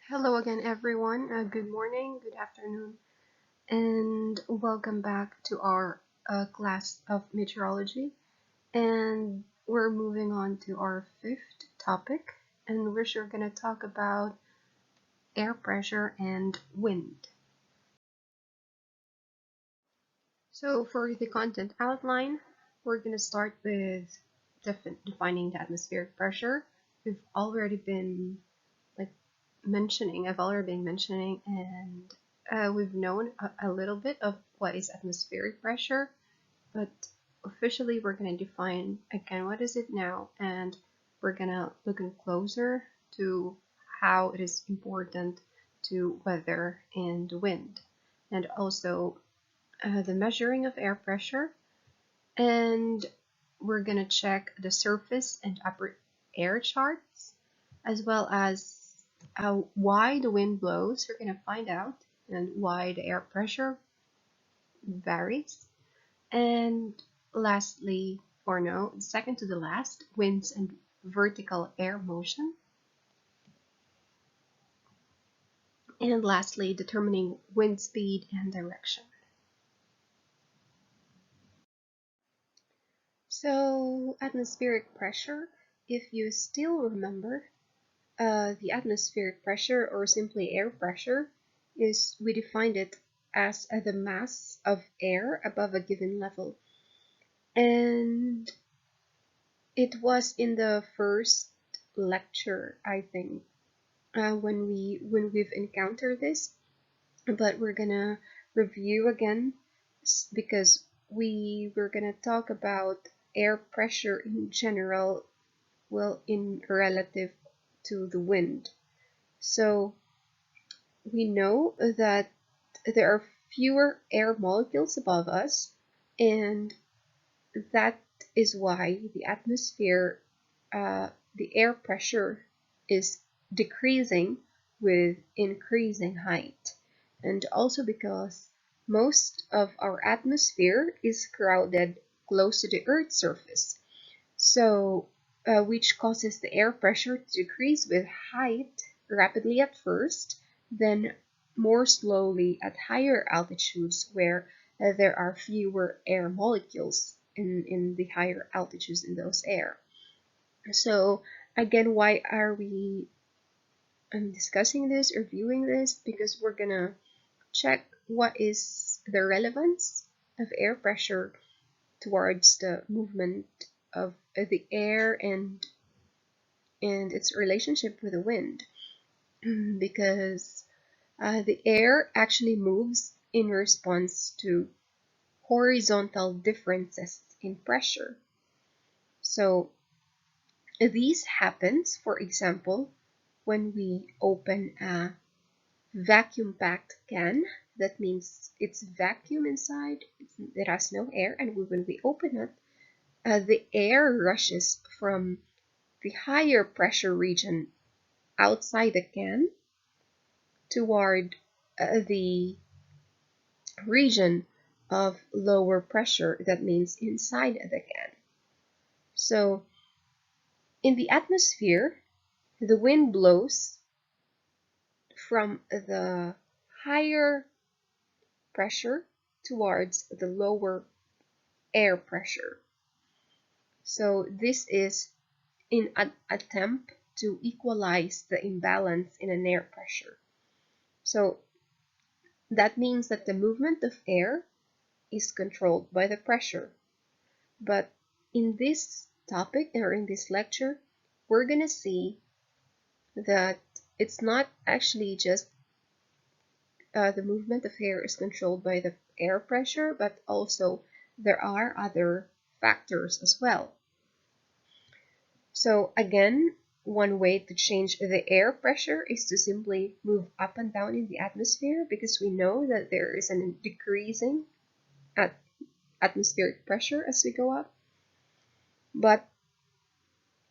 Hello again, everyone. Good morning, good afternoon, and welcome back to our class of meteorology. And we're moving on to our fifth topic, and we're sure going to talk about air pressure and wind. So, for the content outline, we're going to start with defining the atmospheric pressure. We've already been like I've already been mentioning, and we've known a little bit of what is atmospheric pressure, but officially we're going to define again what is it now, and we're going to look in closer to how it is important to weather and wind, and also the measuring of air pressure, and we're going to check the surface and upper air charts, as well as why the wind blows, we're going to find out, and why the air pressure varies. And lastly, or no, second to the last, winds and vertical air motion. And lastly, determining wind speed and direction. So, atmospheric pressure, if you still remember, the atmospheric pressure, or simply air pressure, is we defined it as the mass of air above a given level. And it was in the first lecture, I think, when we've encountered this, but we're gonna review again because we were gonna talk about air pressure in general, well, in relative to the wind. So we know that there are fewer air molecules above us, and that is why the atmosphere, the air pressure is decreasing with increasing height. And also because most of our atmosphere is crowded close to the Earth's surface, so which causes the air pressure to decrease with height rapidly at first, then more slowly at higher altitudes where there are fewer air molecules in the higher altitudes in those air. So again, why are we discussing this or viewing this? Because we're gonna check what is the relevance of air pressure towards the movement of the air and its relationship with the wind. Because the air actually moves in response to horizontal differences in pressure. So these happens, for example, when we open a vacuum-packed can. That means it's vacuum inside, it has no air, and when we open it, the air rushes from the higher pressure region outside the can toward the region of lower pressure, that means inside the can. So in the atmosphere, the wind blows from the higher pressure towards the lower air pressure. So this is in an attempt to equalize the imbalance in an air pressure. So that means that the movement of air is controlled by the pressure. But in this topic, or in this lecture, we're gonna see that it's not actually just the movement of air is controlled by the air pressure, but also there are other factors as well. So again, one way to change the air pressure is to simply move up and down in the atmosphere, because we know that there is a decreasing at atmospheric pressure as we go up. But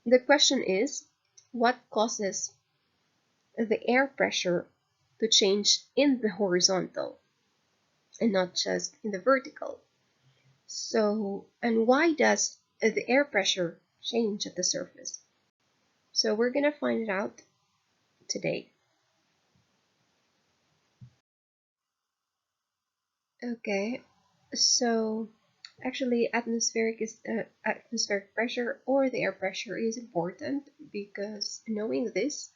the question is, what causes the air pressure to change in the horizontal and not just in the vertical? So, and why does the air pressure change at the surface? So we're gonna find it out today. Okay, so actually atmospheric pressure or the air pressure is important because knowing this,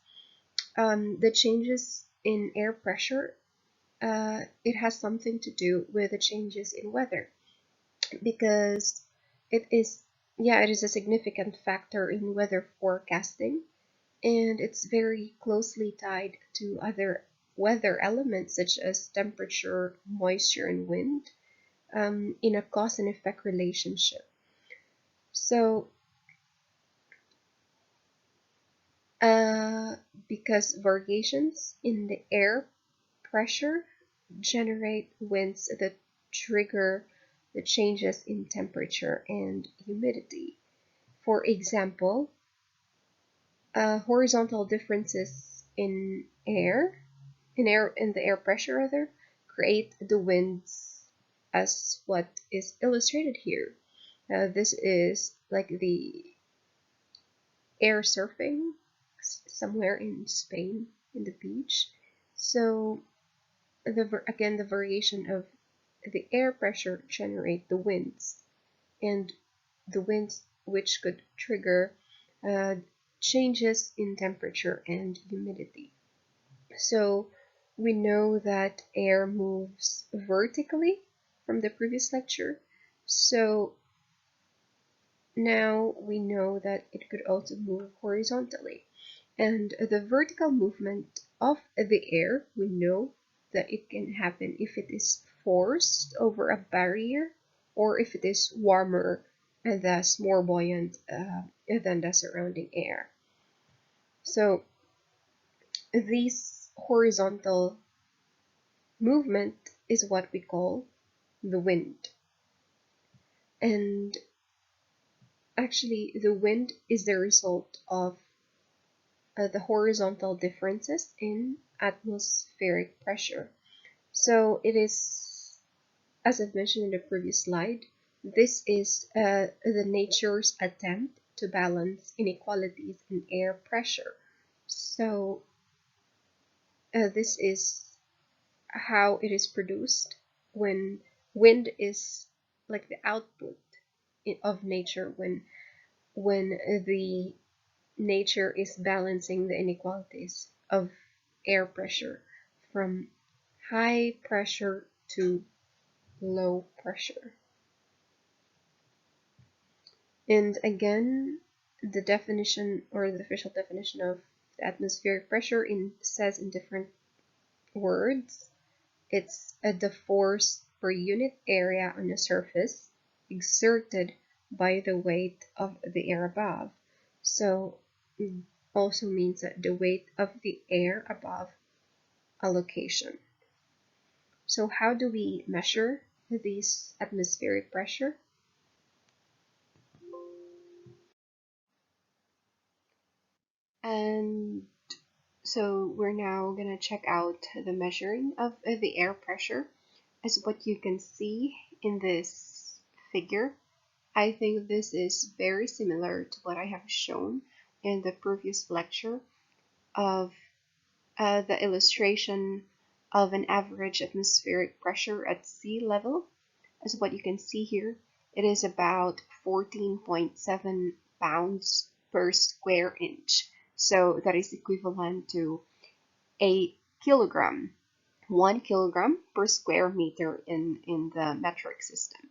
the changes in air pressure, it has something to do with the changes in weather because it is, yeah, it is a significant factor in weather forecasting, and it's very closely tied to other weather elements such as temperature, moisture, and wind, in a cause and effect relationship. So, uh, because variations in the air pressure generate winds that trigger the changes in temperature and humidity. For example, horizontal differences in the air pressure rather, create the winds as what is illustrated here. This is like the air surfing somewhere in Spain in the beach. So again, the variation of the air pressure generate the winds, and the winds which could trigger uh, changes in temperature and humidity. So we know that air moves vertically from the previous lecture. So now we know that it could also move horizontally. And the vertical movement of the air, we know that it can happen if it is forced over a barrier or if it is warmer and thus more buoyant than the surrounding air. So this horizontal movement is what we call the wind. And actually, the wind is the result of the horizontal differences in atmospheric pressure. So it is, as I've mentioned in the previous slide, this is the nature's attempt to balance inequalities in air pressure. So this is how it is produced when wind is like the output of nature, when the nature is balancing the inequalities of air pressure from high pressure to low pressure. And again, the definition or the official definition of the atmospheric pressure says in different words. It's the force per unit area on a surface exerted by the weight of the air above. So it also means that the weight of the air above a location. So how do we measure this atmospheric pressure? And so we're now gonna check out the measuring of the air pressure. As what you can see in this figure, I think this is very similar to what I have shown in the previous lecture of the illustration of an average atmospheric pressure at sea level. As what you can see here, it is about 14.7 pounds per square inch. So that is equivalent to a kilogram, 1 kilogram per square meter in the metric system.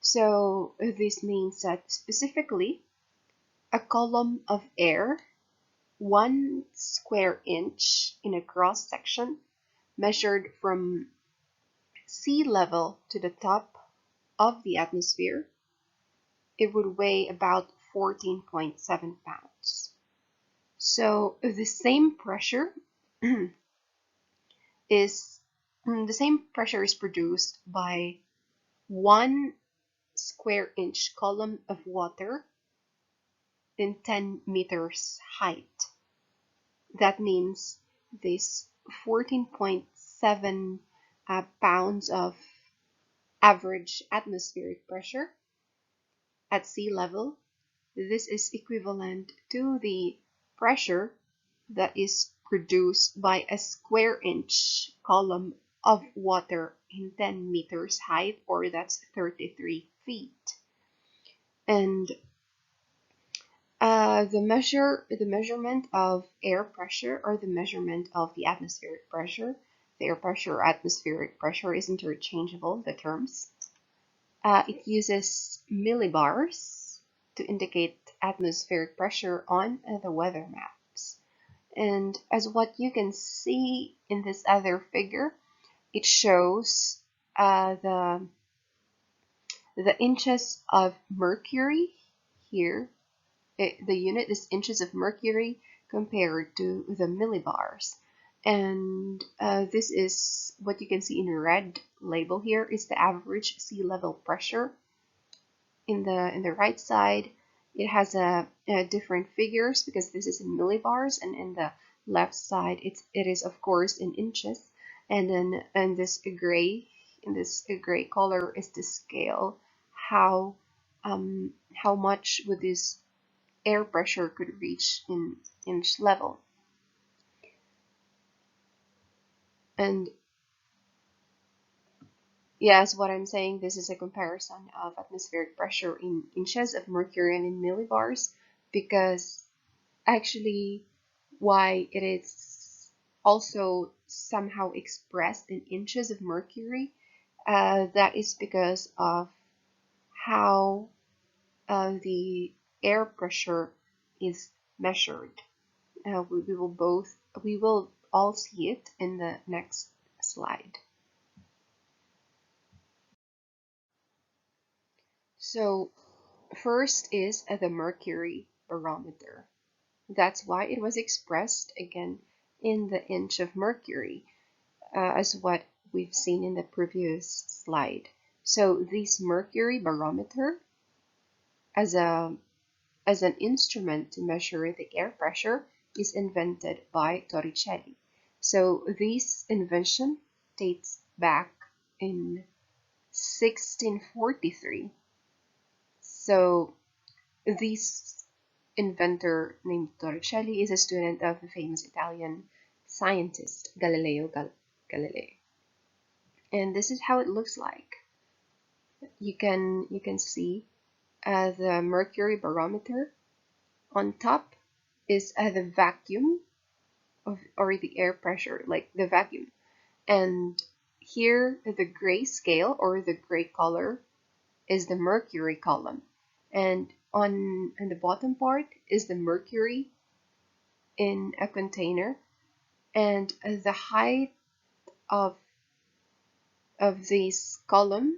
So this means that specifically a column of air, 1 square inch in a cross section, measured from sea level to the top of the atmosphere, it would weigh about 14.7 pounds. So the same pressure is produced by 1 square inch column of water in 10 meters height. That means this 14.7 pounds of average atmospheric pressure at sea level. This is equivalent to the pressure that is produced by a square inch column of water in 10 meters height, or that's 33 feet. And the measurement of air pressure, or the measurement of the atmospheric pressure, the air pressure or atmospheric pressure is interchangeable, the terms. It uses millibars to indicate atmospheric pressure on the weather maps. And as what you can see in this other figure, it shows the inches of mercury here. The unit is inches of mercury compared to the millibars. And this is what you can see in red label here is the average sea level pressure. In the right side, it has a different figures because this is in millibars, and in the left side it is of course in inches. And then in this gray color is the scale, how much would this air pressure could reach in inch level. And yes, what I'm saying, this is a comparison of atmospheric pressure in inches of mercury and in millibars, because actually why it is also somehow expressed in inches of mercury, that is because of how the air pressure is measured. We will all see it in the next slide. So first is the mercury barometer. That's why it was expressed again in the inch of mercury, as what we've seen in the previous slide. So this mercury barometer as an instrument to measure the air pressure is invented by Torricelli. So this invention dates back in 1643. So this inventor named Torricelli is a student of the famous Italian scientist Galileo Galilei. And this is how it looks like. You can see the mercury barometer. On top is the vacuum or the air pressure, like the vacuum. And here the gray scale or the gray color is the mercury column. And on the bottom part is the mercury in a container, and the height of this column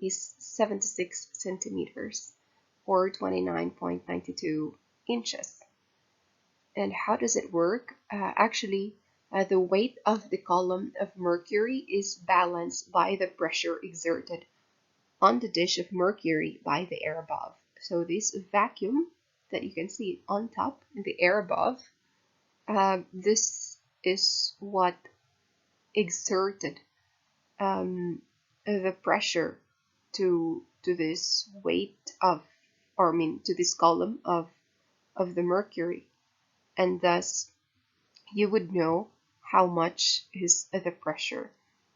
is 76 centimeters or 29.92 inches. And how does it work? Actually, the weight of the column of mercury is balanced by the pressure exerted on the dish of mercury by the air above. So this vacuum that you can see on top in the air above, this is what exerted the pressure to this weight of, or I mean to this column of the mercury, and thus you would know how much is the pressure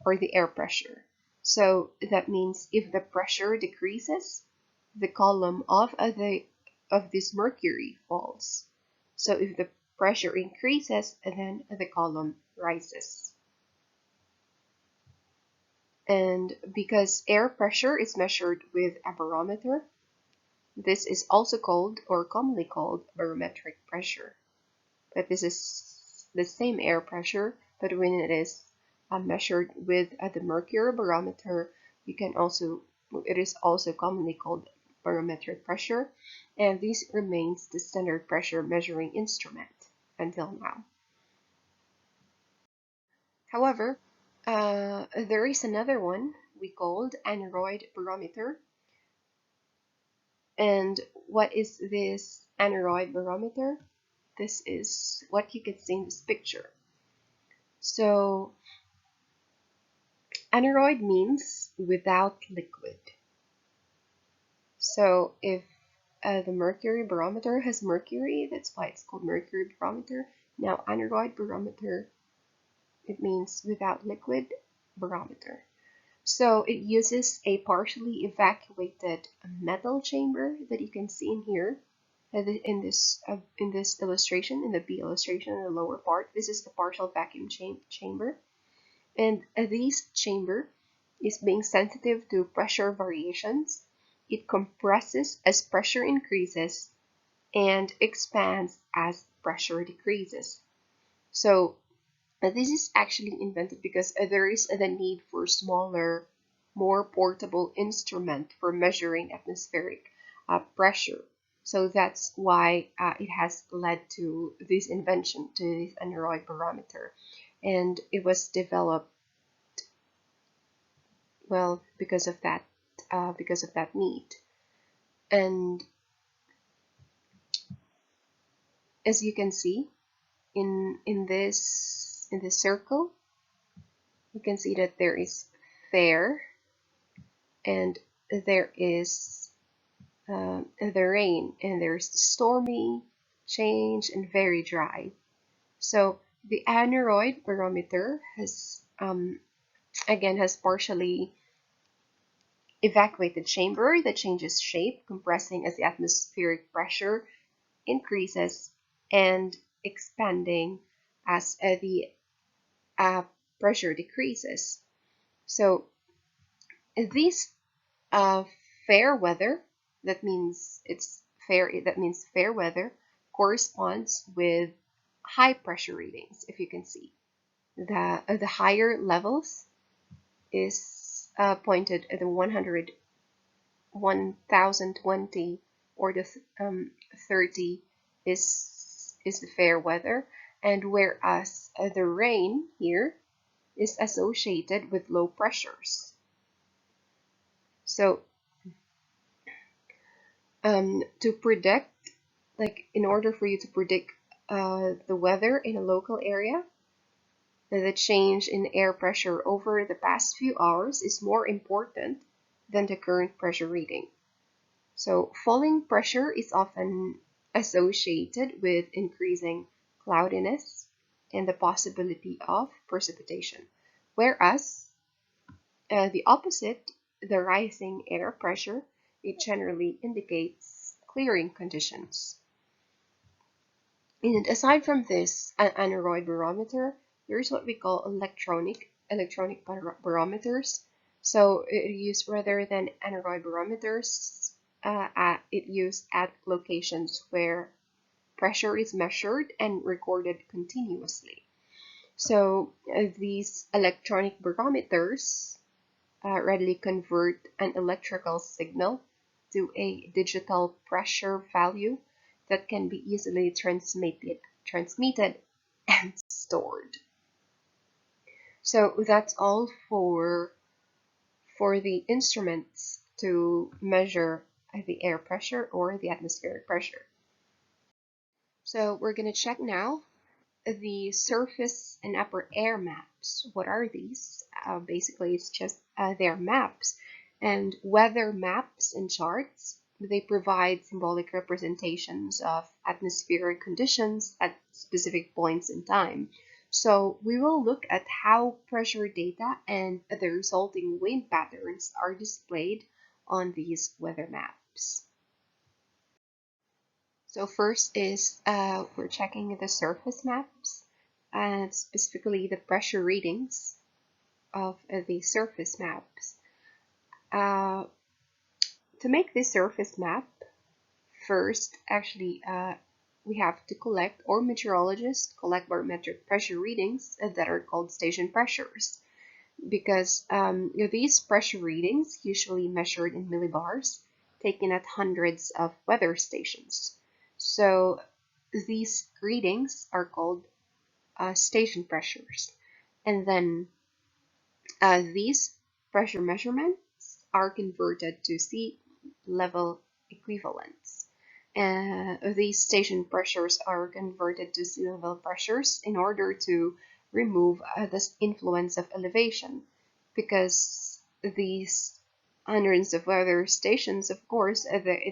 or the air pressure. So that means if the pressure decreases, the column of this mercury falls. So if the pressure increases, then the column rises. And because air pressure is measured with a barometer, this is also called, or commonly called, barometric pressure. But this is the same air pressure, but when it is measured with the mercury barometer, it is also commonly called barometric pressure, and this remains the standard pressure measuring instrument until now. However, there is another one we called aneroid barometer. And what is this aneroid barometer? This is what you can see in this picture. So aneroid means without liquid. So if the mercury barometer has mercury, that's why it's called mercury barometer. Now aneroid barometer It means without liquid barometer. So it uses a partially evacuated metal chamber that you can see in here in this illustration, in the B illustration in the lower part. This is the partial vacuum chamber, and this chamber is being sensitive to pressure variations. It compresses as pressure increases and expands as pressure decreases. So this is actually invented because there is the need for smaller, more portable instrument for measuring atmospheric pressure. So that's why it has led to this invention, to this aneroid barometer. And it was developed, well, because of that need. And as you can see in this circle, you can see that there is fair and there is the rain, and there's stormy, change, and very dry. So the aneroid barometer has again has partially evacuated chamber that changes shape, compressing as the atmospheric pressure increases and expanding as the pressure decreases. So this fair weather, that means it's fair, that means fair weather, corresponds with high pressure readings. If you can see, the higher levels is pointed at the 100, 1020, or the 30 is the fair weather, and whereas the rain here is associated with low pressures. So to predict, like in order for you to predict the weather in a local area, the change in air pressure over the past few hours is more important than the current pressure reading. So falling pressure is often associated with increasing cloudiness and the possibility of precipitation, whereas the opposite, the rising air pressure, it generally indicates clearing conditions. And aside from this aneroid barometer, there's what we call electronic barometers. So it used, rather than aneroid barometers, it used at locations where pressure is measured and recorded continuously. So these electronic barometers readily convert an electrical signal to a digital pressure value that can be easily transmitted and stored. So that's all for the instruments to measure the air pressure or the atmospheric pressure. So we're going to check now the surface and upper air maps. What are these? Basically, it's just they're maps, and weather maps and charts. They provide symbolic representations of atmospheric conditions at specific points in time. So we will look at how pressure data and the resulting wind patterns are displayed on these weather maps. So first is we're checking the surface maps, and specifically the pressure readings of the surface maps. To make this surface map, first actually we have to collect, or meteorologists collect, barometric pressure readings that are called station pressures, because these pressure readings usually measured in millibars, taken at hundreds of weather stations. So these readings are called station pressures. And then these pressure measurements are converted to sea level equivalents. These station pressures are converted to sea level pressures in order to remove the influence of elevation, because these hundreds of weather stations, of course,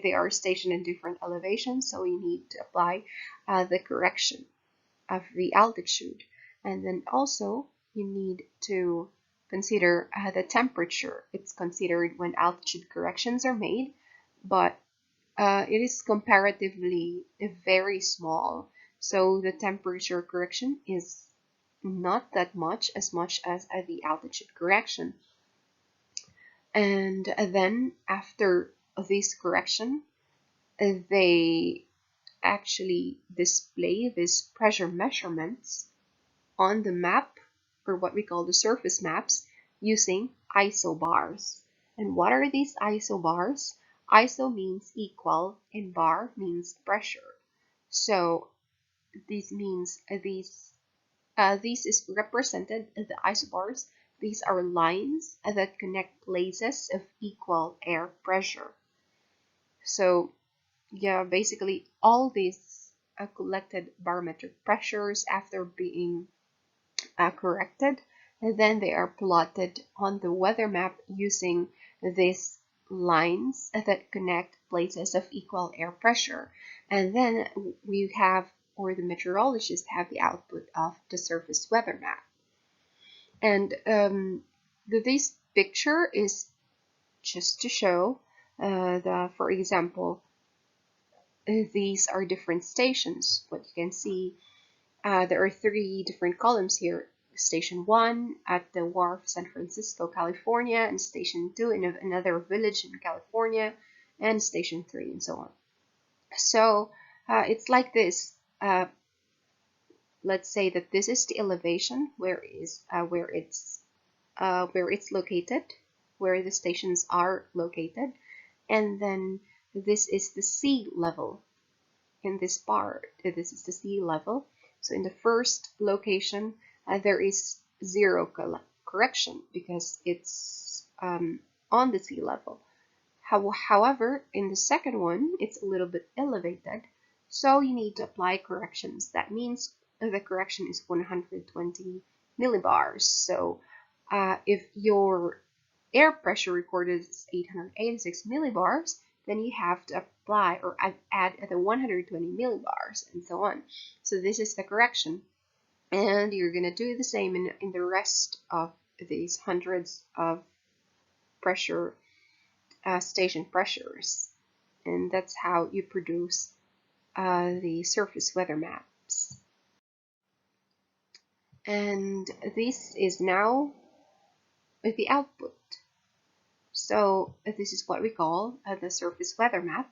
they are stationed in different elevations, so we need to apply the correction of the altitude. And then also you need to consider the temperature. It's considered when altitude corrections are made, but it is comparatively very small. So the temperature correction is not that much as the altitude correction. And then after this correction, they actually display these pressure measurements on the map, or what we call the surface maps, using isobars. And what are these isobars? Iso means equal and bar means pressure. So this means this is represented as the isobars. These are lines that connect places of equal air pressure. So yeah, basically all these collected barometric pressures after being corrected, and then they are plotted on the weather map using these lines that connect places of equal air pressure. And then we have, or the meteorologists have, the output of the surface weather map. And this picture is just to show for example, these are different stations. What you can see, there are 3 different columns here. Station 1 at the Wharf, San Francisco, California, and Station 2 in another village in California, and Station 3, and so on. So it's like this. Let's say that this is the elevation where it's located, where the stations are located, and then this is the sea level. In this part, this is the sea level. So in the first location, there is zero correction because it's on the sea level. However, in the second one, it's a little bit elevated, so you need to apply corrections. That means the correction is 120 millibars. So if your air pressure recorded is 886 millibars, then you have to apply or add the 120 millibars and so on. So this is the correction. And you're going to do the same in the rest of these hundreds of pressure station pressures. And that's how you produce the surface weather maps. And this is now the output. So this is what we call the surface weather map.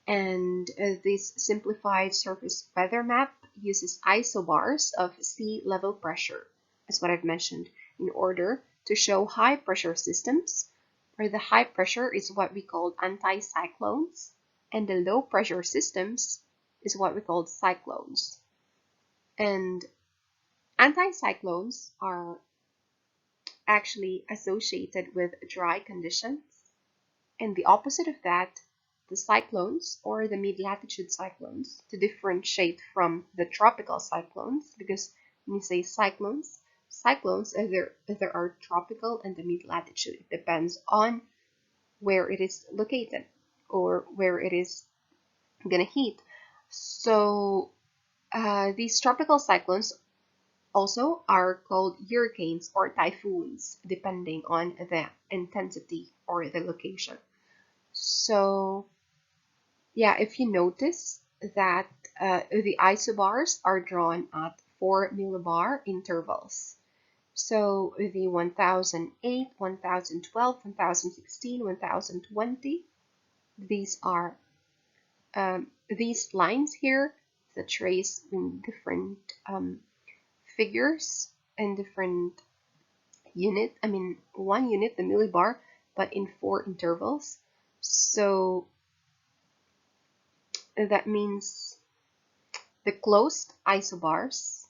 And this simplified surface weather map uses isobars of sea level pressure, as what I've mentioned, in order to show high pressure systems, where the high pressure is what we call anticyclones, and the low pressure systems is what we call cyclones. And anticyclones are actually associated with dry conditions, and the opposite of that, the cyclones or the mid-latitude cyclones, to differentiate from the tropical cyclones, because when you say cyclones, either are tropical and the mid-latitude. It depends on where it is located or where it is gonna heat. So these tropical cyclones also are called hurricanes or typhoons, depending on the intensity or the location. So yeah, if you notice that the isobars are drawn at 4 millibar intervals. So the 1008, 1012, 1016, 1020, these are these lines here that trace in different figures and different unit. I mean, 1 unit, the millibar, but in 4 intervals. So that means the closed isobars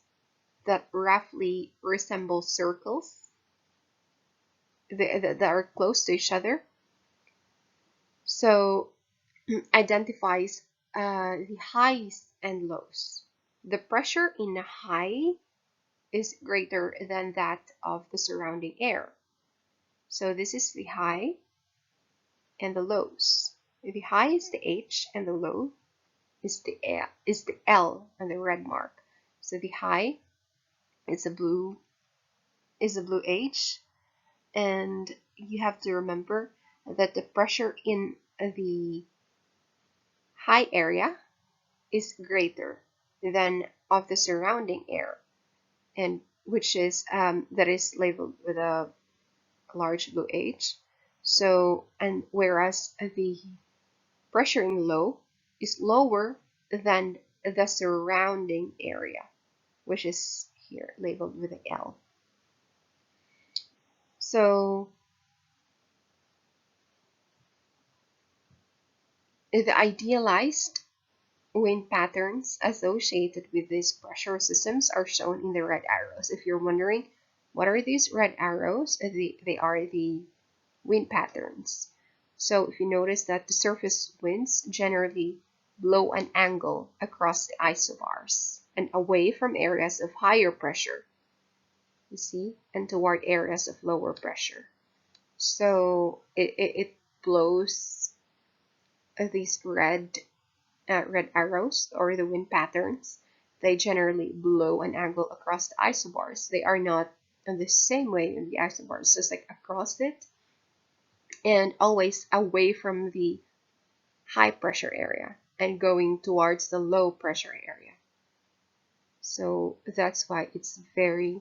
that roughly resemble circles that are close to each other. So identifies the highs and lows. The pressure in a high is greater than that of the surrounding air. So this is the high and the lows. The high is the H and the low is the L and the red mark. So the high is a blue is a blue H, and you have to remember that the pressure in the high area is greater than of the surrounding air, and which is that is labeled with a large blue H. So, and whereas the pressure in low is lower than the surrounding area, which is here labeled with a L. So the idealized wind patterns associated with these pressure systems are shown in the red arrows. If you're wondering, what are these red arrows? They are the wind patterns. So if you notice that the surface winds generally blow an angle across the isobars and away from areas of higher pressure, you see, and toward areas of lower pressure. So it blows these red arrows, or the wind patterns. They generally blow an angle across the isobars. They are not in the same way in the isobars, just like across it, and always away from the high pressure area and going towards the low pressure area. So that's why it's very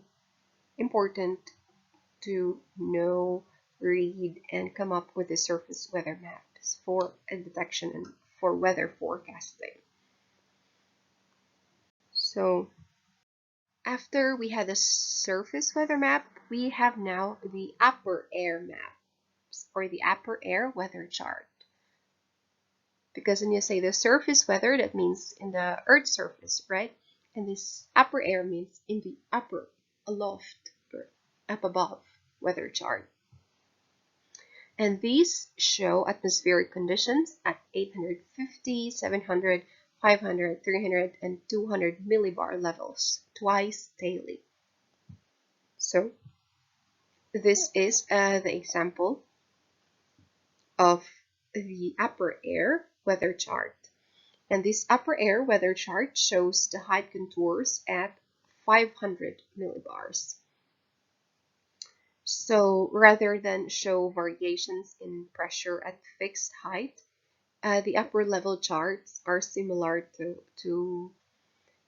important to know, read, and come up with the surface weather maps for a detection and for weather forecasting. So after we had the surface weather map, we have now the upper air maps, or the upper air weather chart. Because when you say the surface weather, that means in the Earth's surface, right? And this upper air means in the upper, aloft, or up above weather chart. And these show atmospheric conditions at 850, 700, 500, 300, and 200 millibar levels twice daily. So this is the example of the upper air weather chart. And this upper air weather chart shows the height contours at 500 millibars. So rather than show variations in pressure at fixed height, the upper level charts are similar to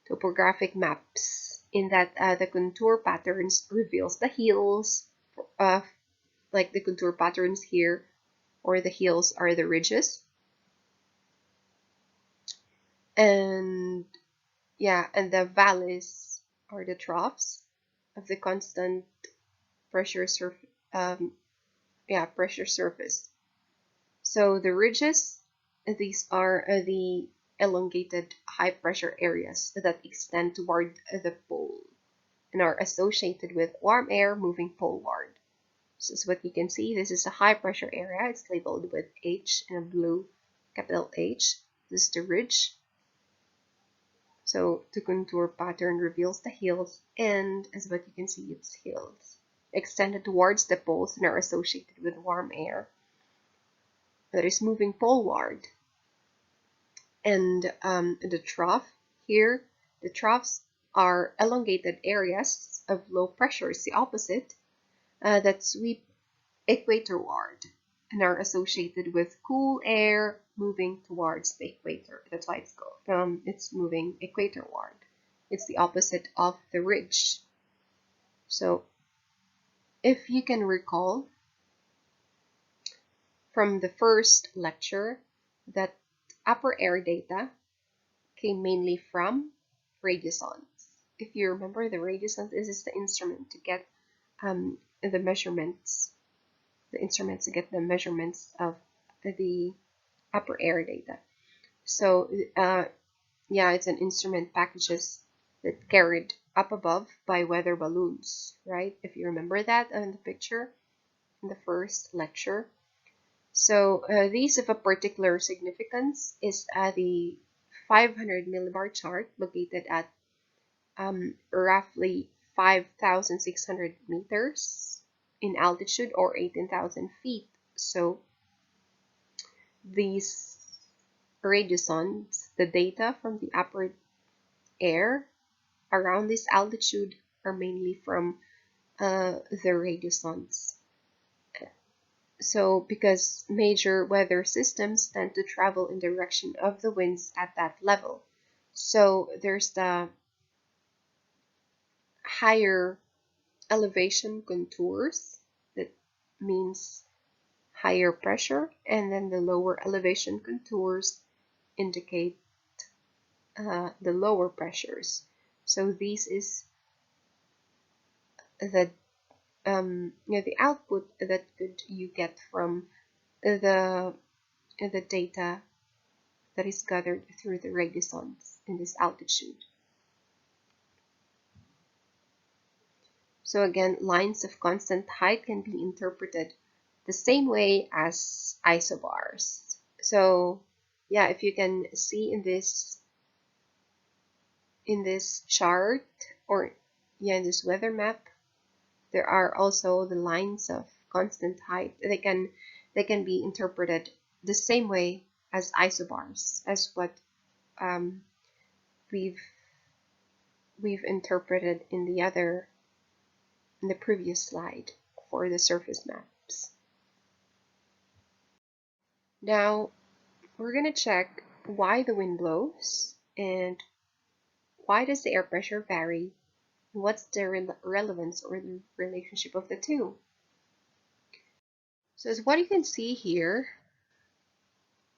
topographic maps in that the contour patterns reveals the hills, like the contour patterns here, or the hills are the ridges. And yeah, and the valleys are the troughs of the constant pressure pressure surface. So the ridges, these are the elongated high pressure areas that extend toward the pole and are associated with warm air moving poleward. So this is what you can see. This is a high pressure area. It's labeled with H in a blue capital H. This is the ridge. So the contour pattern reveals the hills, and as what you can see, it's hills extended towards the poles and are associated with warm air that is moving poleward. And the trough here, the troughs are elongated areas of low pressure. It's the opposite that sweep equatorward and are associated with cool air moving towards the equator. That's why it's moving equatorward. It's the opposite of the ridge. So if you can recall from the first lecture that upper air data came mainly from radiosondes. If you remember, the radiosonde, this is the instrument to get the measurements, of the upper air data. So yeah, it's an instrument packages that carried up above by weather balloons, right? If you remember that in the picture in the first lecture. So these of a particular significance is the 500 millibar chart located at roughly 5,600 meters in altitude or 18,000 feet. So these radiosondes, the data from the upper air around this altitude are mainly from the radiosondes. So because major weather systems tend to travel in the direction of the winds at that level. So there's the higher elevation contours, that means higher pressure, and then the lower elevation contours indicate the lower pressures. So this is the the output that you get from the data that is gathered through the radiosondes in this altitude. So again, lines of constant height can be interpreted the same way as isobars. So yeah, if you can see in this chart, or yeah, in this weather map, there are also the lines of constant height. They can be interpreted the same way as isobars, as what um, we've interpreted in the previous slide for the surface maps. Now we're gonna check why the wind blows and why does the air pressure vary, and what's the relevance or the relationship of the two. So as what you can see here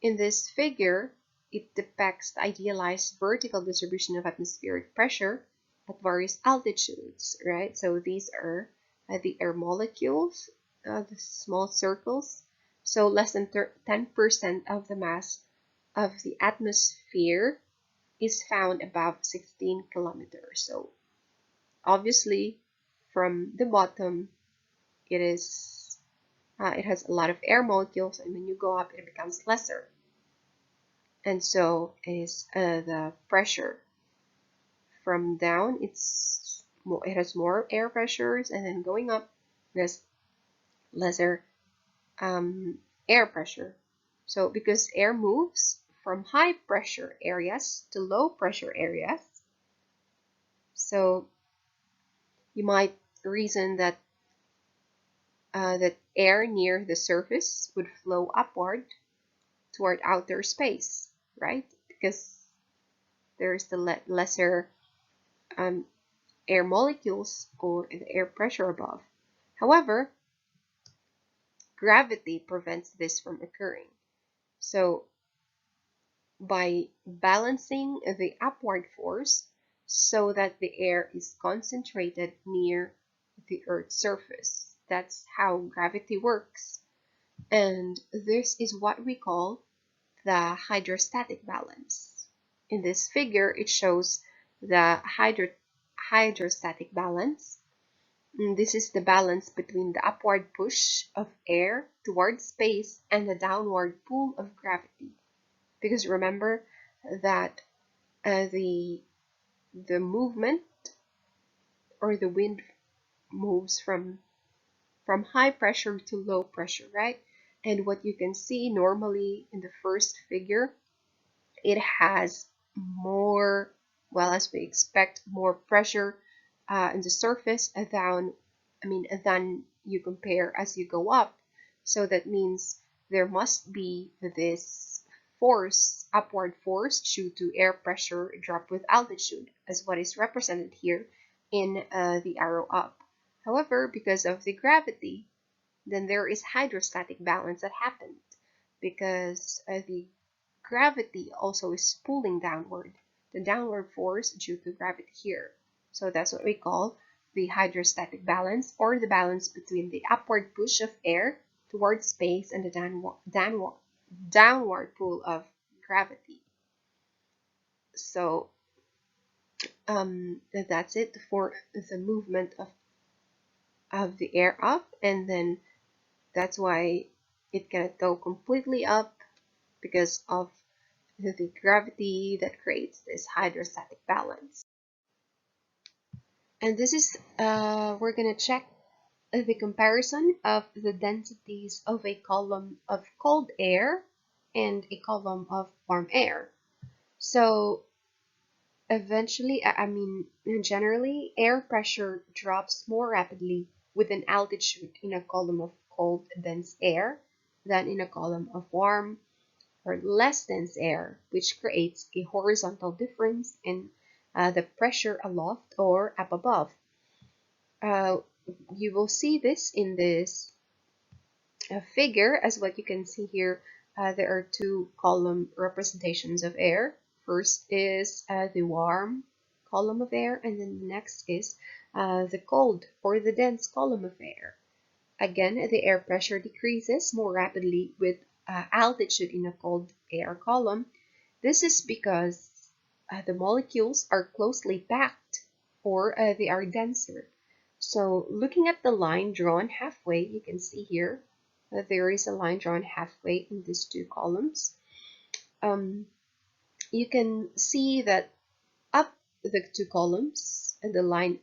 in this figure, it depicts the idealized vertical distribution of atmospheric pressure at various altitudes, right? So these are the air molecules, the small circles. So less than 10% of the mass of the atmosphere is found above 16 kilometers. So obviously from the bottom, it has a lot of air molecules, and when you go up, it becomes lesser. And so is the pressure. From down, it has more air pressures, and then going up, there's lesser air pressure. So because air moves from high pressure areas to low pressure areas, so you might reason that that air near the surface would flow upward toward outer space, right? Because there's the lesser air molecules or the air pressure above. However, gravity prevents this from occurring. So by balancing the upward force so that the air is concentrated near the Earth's surface. That's how gravity works. And this is what we call the hydrostatic balance. In this figure, it shows the hydrostatic balance. And this is the balance between the upward push of air towards space and the downward pull of gravity. Because remember that the movement, or the wind, moves from high pressure to low pressure, right? And what you can see normally in the first figure, it has more, well, as we expect, more pressure in the surface than you compare as you go up. So that means there must be this force, upward force, due to air pressure drop with altitude, as what is represented here in the arrow up. However, because of the gravity, then there is hydrostatic balance that happened, because the gravity also is pulling downward, the downward force due to gravity here. So that's what we call the hydrostatic balance, or the balance between the upward push of air towards space and the downward pull of gravity. So that's it for the movement of the air up, and then that's why it cannot go completely up, because of the gravity that creates this hydrostatic balance. And this is, we're gonna check the comparison of the densities of a column of cold air and a column of warm air. So eventually, generally, air pressure drops more rapidly with an altitude in a column of cold, dense air than in a column of warm or less dense air, which creates a horizontal difference in the pressure aloft or up above. You will see this in this figure, as what you can see here. There are two column representations of air. First is the warm column of air, and then the next is the cold or the dense column of air. Again, the air pressure decreases more rapidly with altitude in a cold air column. This is because the molecules are closely packed, or they are denser. So looking at the line drawn halfway, you can see here that there is a line drawn halfway in these two columns. You can see that up the two columns and the line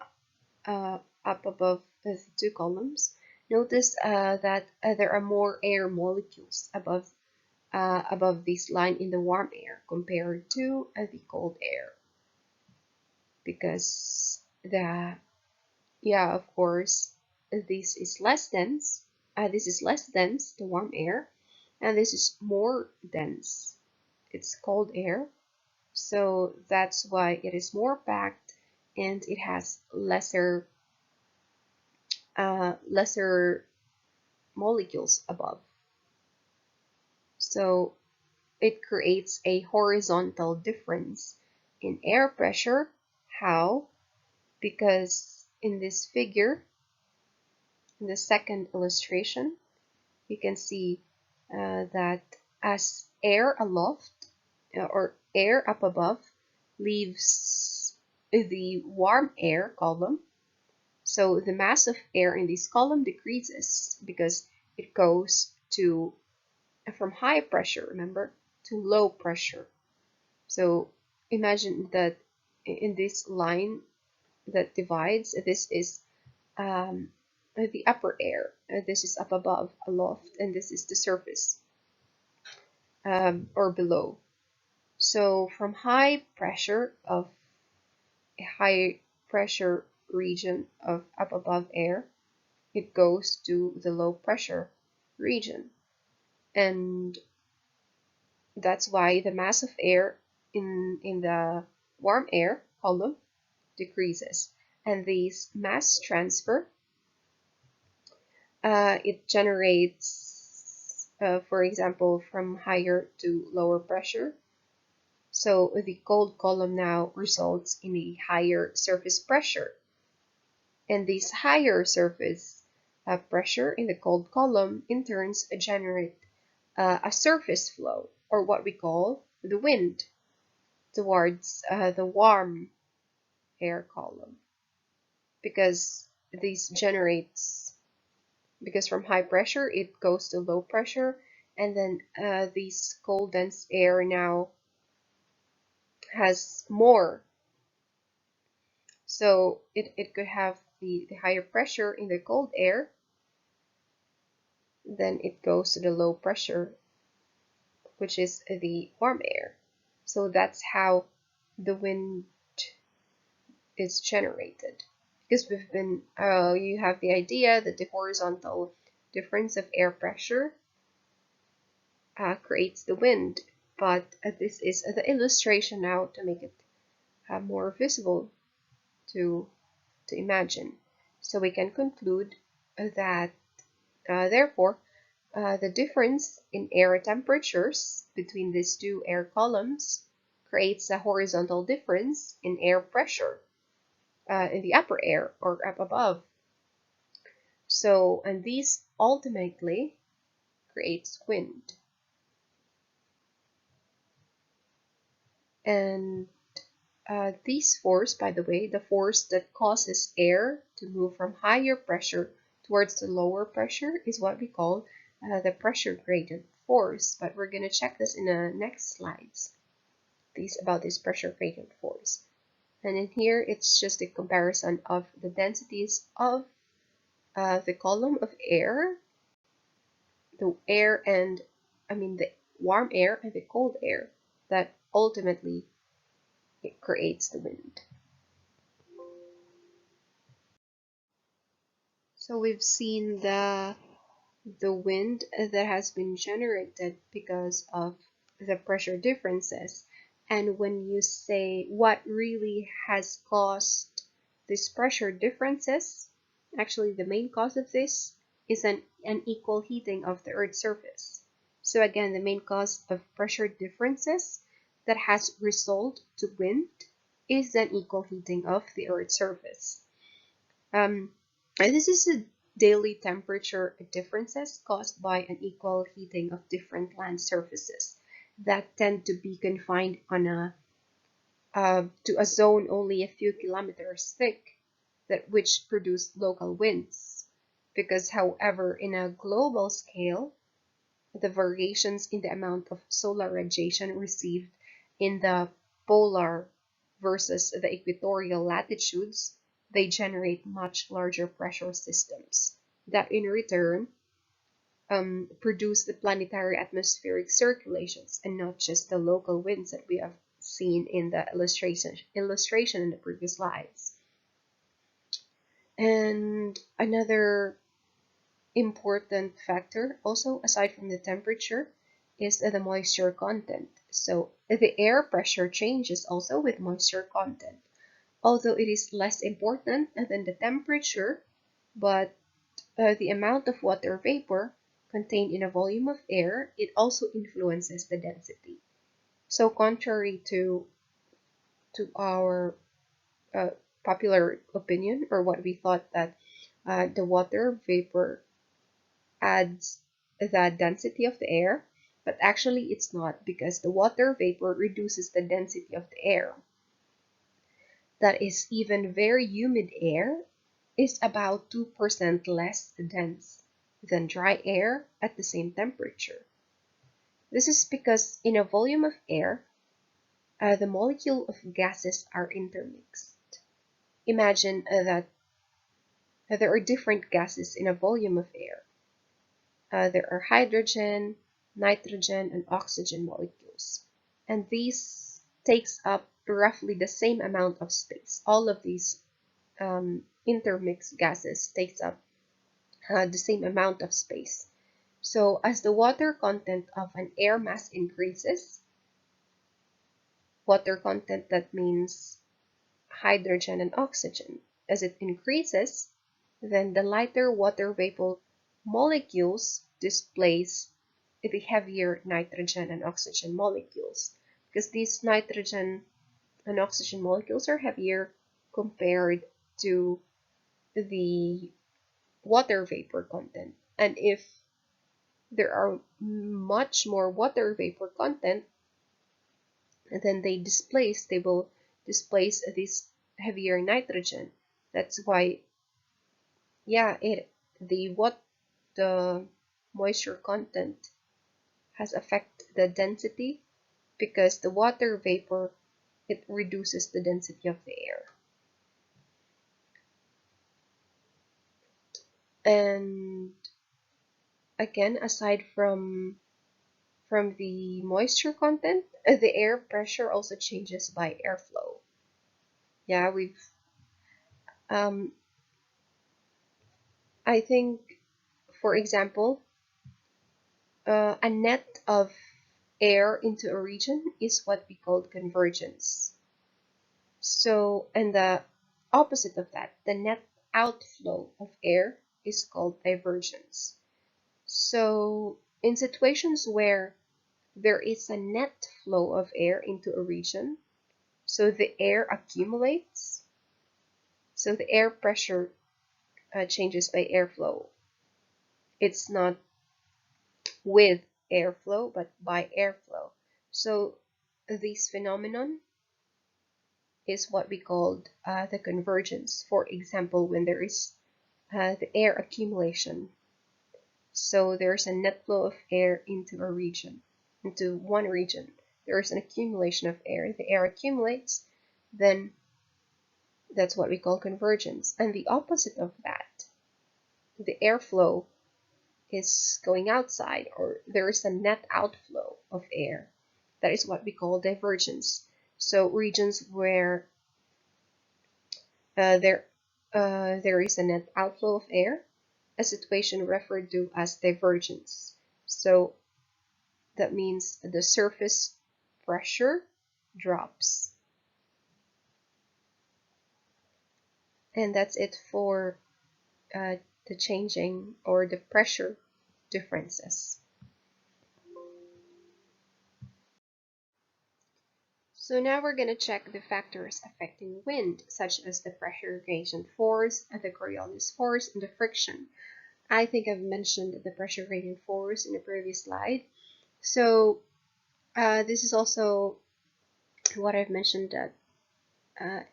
up above the two columns, notice that there are more air molecules above this line in the warm air compared to the cold air, because of course, this is less dense. This is less dense, the warm air, and this is more dense. It's cold air, so that's why it is more packed and it has lesser molecules above. So it creates a horizontal difference in air pressure. How? Because in this figure, in the second illustration, you can see that as air aloft or air up above leaves the warm air column, so the mass of air in this column decreases because it goes to from high pressure, remember, to low pressure. So imagine that in this line that divides, this is the upper air, this is up above, aloft, and this is the surface or below. So from high pressure of a high pressure region of up above air, it goes to the low pressure region. And that's why the mass of air in the warm air column decreases. And this mass transfer, it generates, for example, from higher to lower pressure. So the cold column now results in a higher surface pressure. And this higher surface pressure in the cold column in turn generate a surface flow, or what we call the wind, towards the warm air column, because this generates, because from high pressure it goes to low pressure, and then this cold dense air now has more, so it could have the higher pressure in the cold air, then it goes to the low pressure, which is the warm air. So that's how the wind is generated. Because we've been, you have the idea that the horizontal difference of air pressure creates the wind. But this is the illustration now to make it more visible to imagine. So we can conclude that therefore the difference in air temperatures between these two air columns creates a horizontal difference in air pressure in the upper air or up above. So, and these ultimately creates wind. And this force, by the way, the force that causes air to move from higher pressure towards the lower pressure, is what we call the pressure gradient force. But we're going to check this in the next slides, about this pressure gradient force. And in here, it's just a comparison of the densities of the column of air, the warm air and the cold air, that ultimately it creates the wind. So we've seen the wind that has been generated because of the pressure differences. And when you say what really has caused these pressure differences, actually the main cause of this is an unequal heating of the Earth's surface. So again, the main cause of pressure differences that has resulted to wind is the unequal heating of the Earth's surface. And this is a daily temperature differences caused by unequal heating of different land surfaces that tend to be confined on to a zone only a few kilometers thick, that which produce local winds. Because, however, in a global scale, the variations in the amount of solar radiation received in the polar versus the equatorial latitudes, they generate much larger pressure systems that in return produce the planetary atmospheric circulations and not just the local winds that we have seen in the illustration in the previous slides. And another important factor, also aside from the temperature, is the moisture content. So the air pressure changes also with moisture content, although it is less important than the temperature, but the amount of water vapor contained in a volume of air, it also influences the density. So contrary to our uh, popular opinion, or what we thought, that the water vapor adds the density of the air, but actually it's not, because the water vapor reduces the density of the air. That is, even very humid air is about 2% less dense than dry air at the same temperature. This is because in a volume of air, the molecule of gases are intermixed. Imagine that there are different gases in a volume of air. There are hydrogen, nitrogen, and oxygen molecules. And these takes up roughly the same amount of space. All of these intermixed gases takes up the same amount of space. So as the water content of an air mass increases, water content, that means hydrogen and oxygen, as it increases, then the lighter water vapor molecules displace the heavier nitrogen and oxygen molecules, because these nitrogen and oxygen molecules are heavier compared to the water vapor content. And if there are much more water vapor content, then they will displace this heavier nitrogen. That's why, yeah, the moisture content has affected the density, because the water vapor, it reduces the density of the air. And again, aside from the moisture content, the air pressure also changes by airflow. Yeah, um, I think, for example, a net of air into a region is what we call convergence. So, and the opposite of that, the net outflow of air, is called divergence. So, in situations where there is a net flow of air into a region, so the air accumulates, so the air pressure changes by airflow. It's not with airflow, but by airflow. So this phenomenon is what we called the convergence. For example, when there is the air accumulation, so there's a net flow of air into a region, into one region. There is an accumulation of air. The air accumulates, then that's what we call convergence. And the opposite of that, the airflow is going outside, or there is a net outflow of air. That is what we call divergence. So regions where there is a net outflow of air, a situation referred to as divergence. So that means the surface pressure drops. And that's it for the changing or the pressure differences. So now we're going to check the factors affecting wind, such as the pressure gradient force, the Coriolis force, and the friction. I think I've mentioned the pressure gradient force in the previous slide. So this is also what I've mentioned, that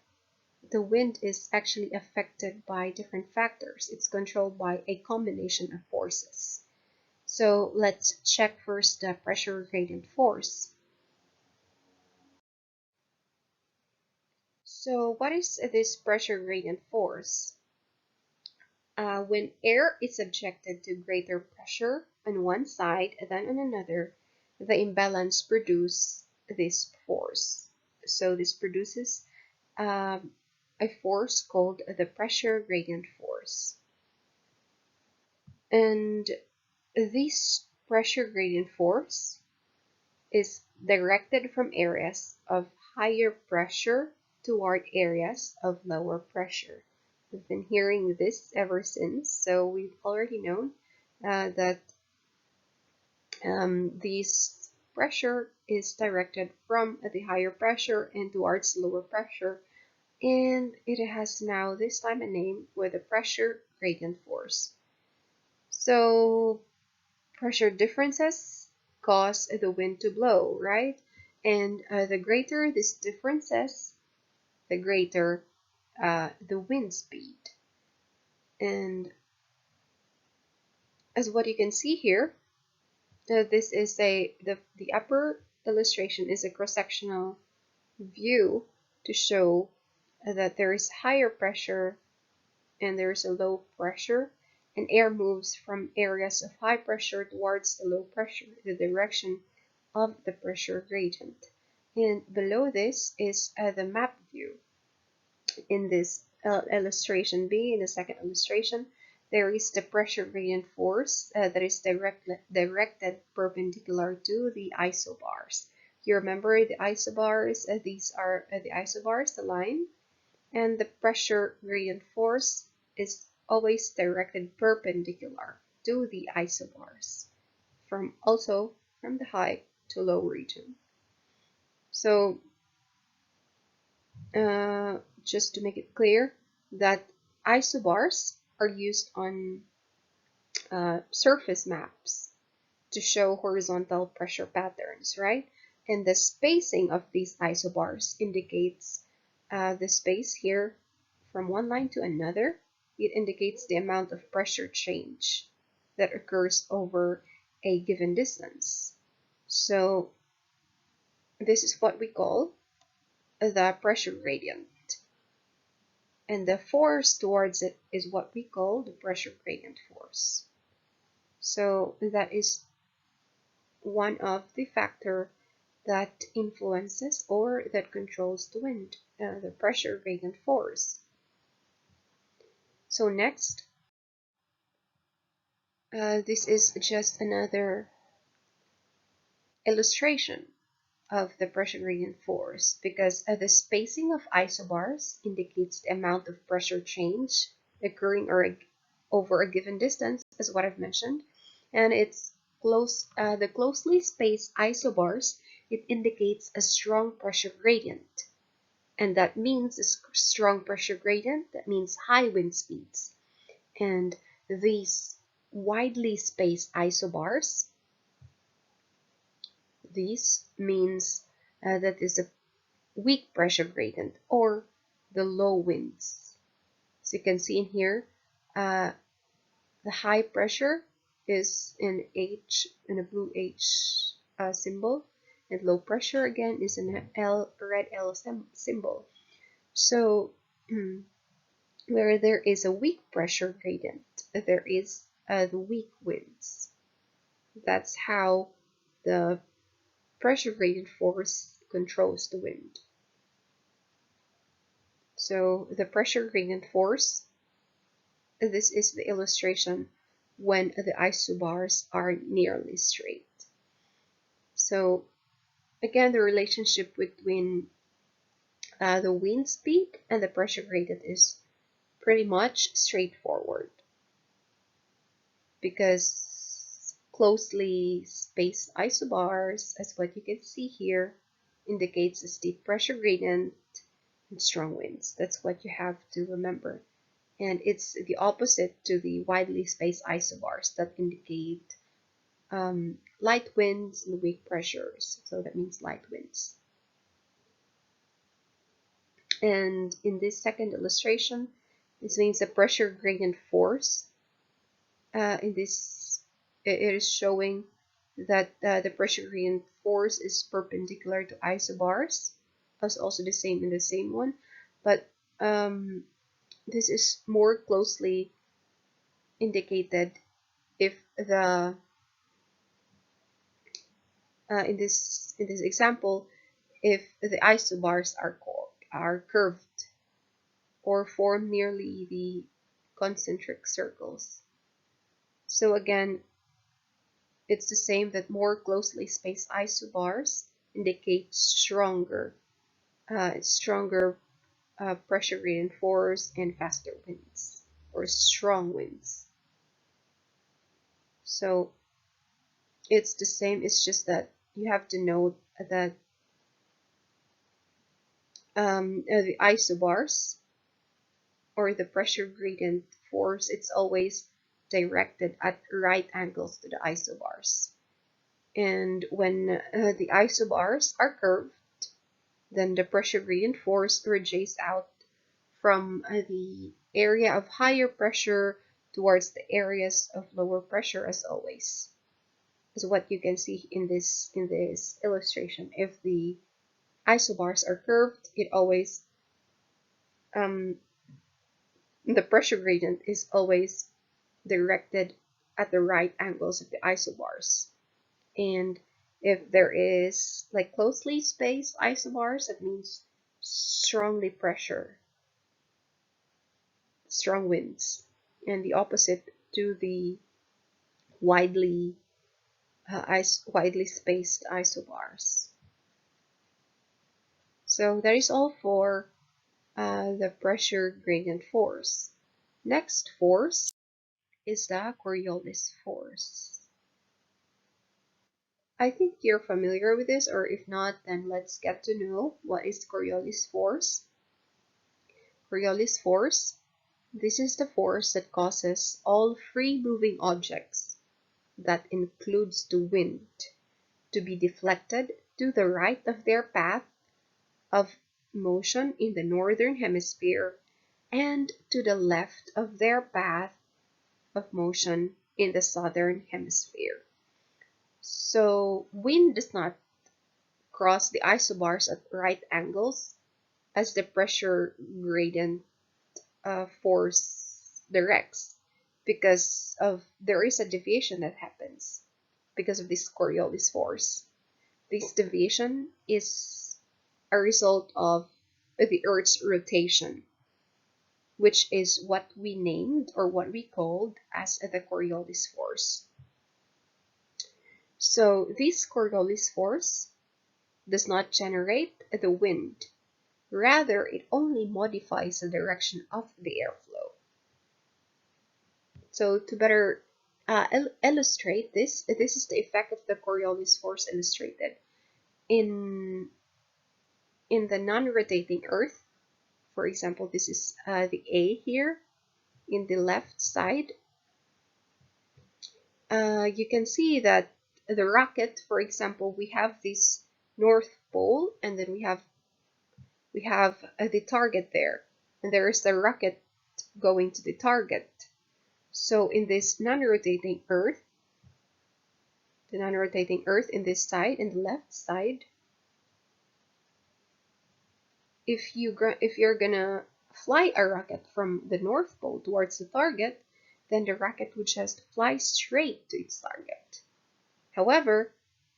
the wind is actually affected by different factors. It's controlled by a combination of forces. So let's check first the pressure gradient force. So what is this pressure gradient force? When air is subjected to greater pressure on one side than on another, the imbalance produces this force. So this produces a force called the pressure gradient force. And this pressure gradient force is directed from areas of higher pressure toward areas of lower pressure. We've been hearing this ever since, so we've already known that this pressure is directed from the higher pressure and towards lower pressure, and it has now this time a name with the pressure gradient force. So pressure differences cause the wind to blow, right? And the greater this differences, the greater the wind speed. And as what you can see here, this is the upper illustration is a cross-sectional view to show that there is higher pressure and there is a low pressure, and air moves from areas of high pressure towards the low pressure, the direction of the pressure gradient. And below this is the map view. In this illustration B, in the second illustration, there is the pressure gradient force that is directed perpendicular to the isobars. You remember the isobars, these are the isobars, the line, and the pressure gradient force is always directed perpendicular to the isobars, also from the high to low region. So just to make it clear that isobars are used on surface maps to show horizontal pressure patterns, right? And the spacing of these isobars indicates the space here from one line to another. It indicates the amount of pressure change that occurs over a given distance. So this is what we call the pressure gradient. And the force towards it is what we call the pressure gradient force. So that is one of the factor that influences or that controls the wind, the pressure gradient force. So next, this is just another illustration of the pressure gradient force, because the spacing of isobars indicates the amount of pressure change occurring over a given distance, as what I've mentioned, and it's the closely spaced isobars, it indicates a strong pressure gradient, and that means a strong pressure gradient, that means high wind speeds. And these widely spaced isobars, this means that is a weak pressure gradient or the low winds. So you can see in here, the high pressure is in H, in a blue H symbol, and low pressure again is in a red L symbol. So where there is a weak pressure gradient, there is the weak winds. That's how the pressure gradient force controls the wind. So the pressure gradient force this is the illustration when the isobars are nearly straight. So again, the relationship between the wind speed and the pressure gradient is pretty much straightforward, because closely spaced isobars, as what you can see here, indicates a steep pressure gradient and strong winds. That's what you have to remember. And it's the opposite to the widely spaced isobars that indicate light winds and weak pressures. So that means light winds. And in this second illustration, this means the pressure gradient force. In this, it is showing that the pressure gradient force is perpendicular to isobars. That's also the same in the same one, but this is more closely indicated if the in this example, if the isobars are curved or form nearly the concentric circles. So again, it's the same, that more closely spaced isobars indicate stronger pressure gradient force and faster winds or strong winds. So it's the same, it's just that you have to know that the isobars or the pressure gradient force, it's always directed at right angles to the isobars. And when the isobars are curved, then the pressure gradient force radiates out from the area of higher pressure towards the areas of lower pressure, as always. Is what you can see in this illustration. If the isobars are curved, it always the pressure gradient is always directed at the right angles of the isobars. And if there is like closely spaced isobars, that means strongly pressure, strong winds, and the opposite to the widely widely spaced isobars. So that is all for the pressure gradient force. Next force is the Coriolis force. I think you're familiar with this, or if not, then let's get to know what is Coriolis force. Coriolis force, this is the force that causes all free-moving objects, that includes the wind, to be deflected to the right of their path of motion in the northern hemisphere and to the left of their path of motion in the southern hemisphere. So wind does not cross the isobars at right angles as the pressure gradient force directs, because of there is a deviation that happens because of this Coriolis force. This deviation is a result of the Earth's rotation, which is what we named or what we called as the Coriolis force. So this Coriolis force does not generate the wind. Rather, it only modifies the direction of the airflow. So to better illustrate this, this is the effect of the Coriolis force illustrated in the non-rotating Earth. For example, this is the A here in the left side. You can see that the rocket, for example, we have this North Pole, and then we have the target there, and there is the rocket going to the target. So in this non-rotating Earth, the non-rotating Earth in this side, in the left side, if you're gonna fly a rocket from the North Pole towards the target, then the rocket would just fly straight to its target. However,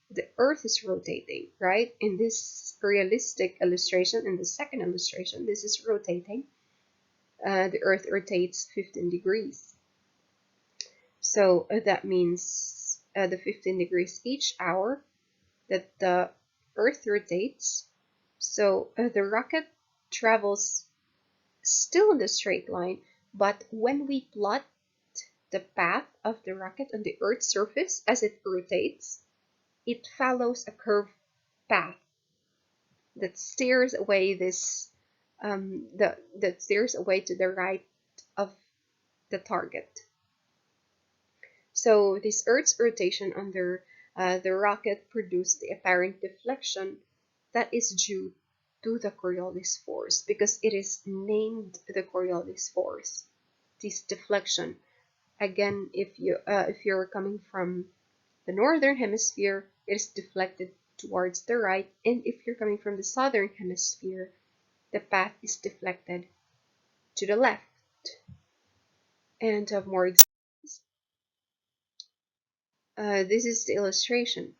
the Earth is rotating, right? In this realistic illustration, in the second illustration, this is rotating. the Earth rotates 15 degrees. So that means the 15 degrees each hour that the Earth rotates. So the rocket travels still in the straight line, but when we plot the path of the rocket on the Earth's surface as it rotates, it follows a curved path that steers away that steers away to the right of the target. So this Earth's rotation under the rocket produced the apparent deflection that is due to the Coriolis force, because it is named the Coriolis force. This deflection, again, if you're coming from the northern hemisphere, it is deflected towards the right, and if you're coming from the southern hemisphere, the path is deflected to the left. And to have more examples, this is the illustration.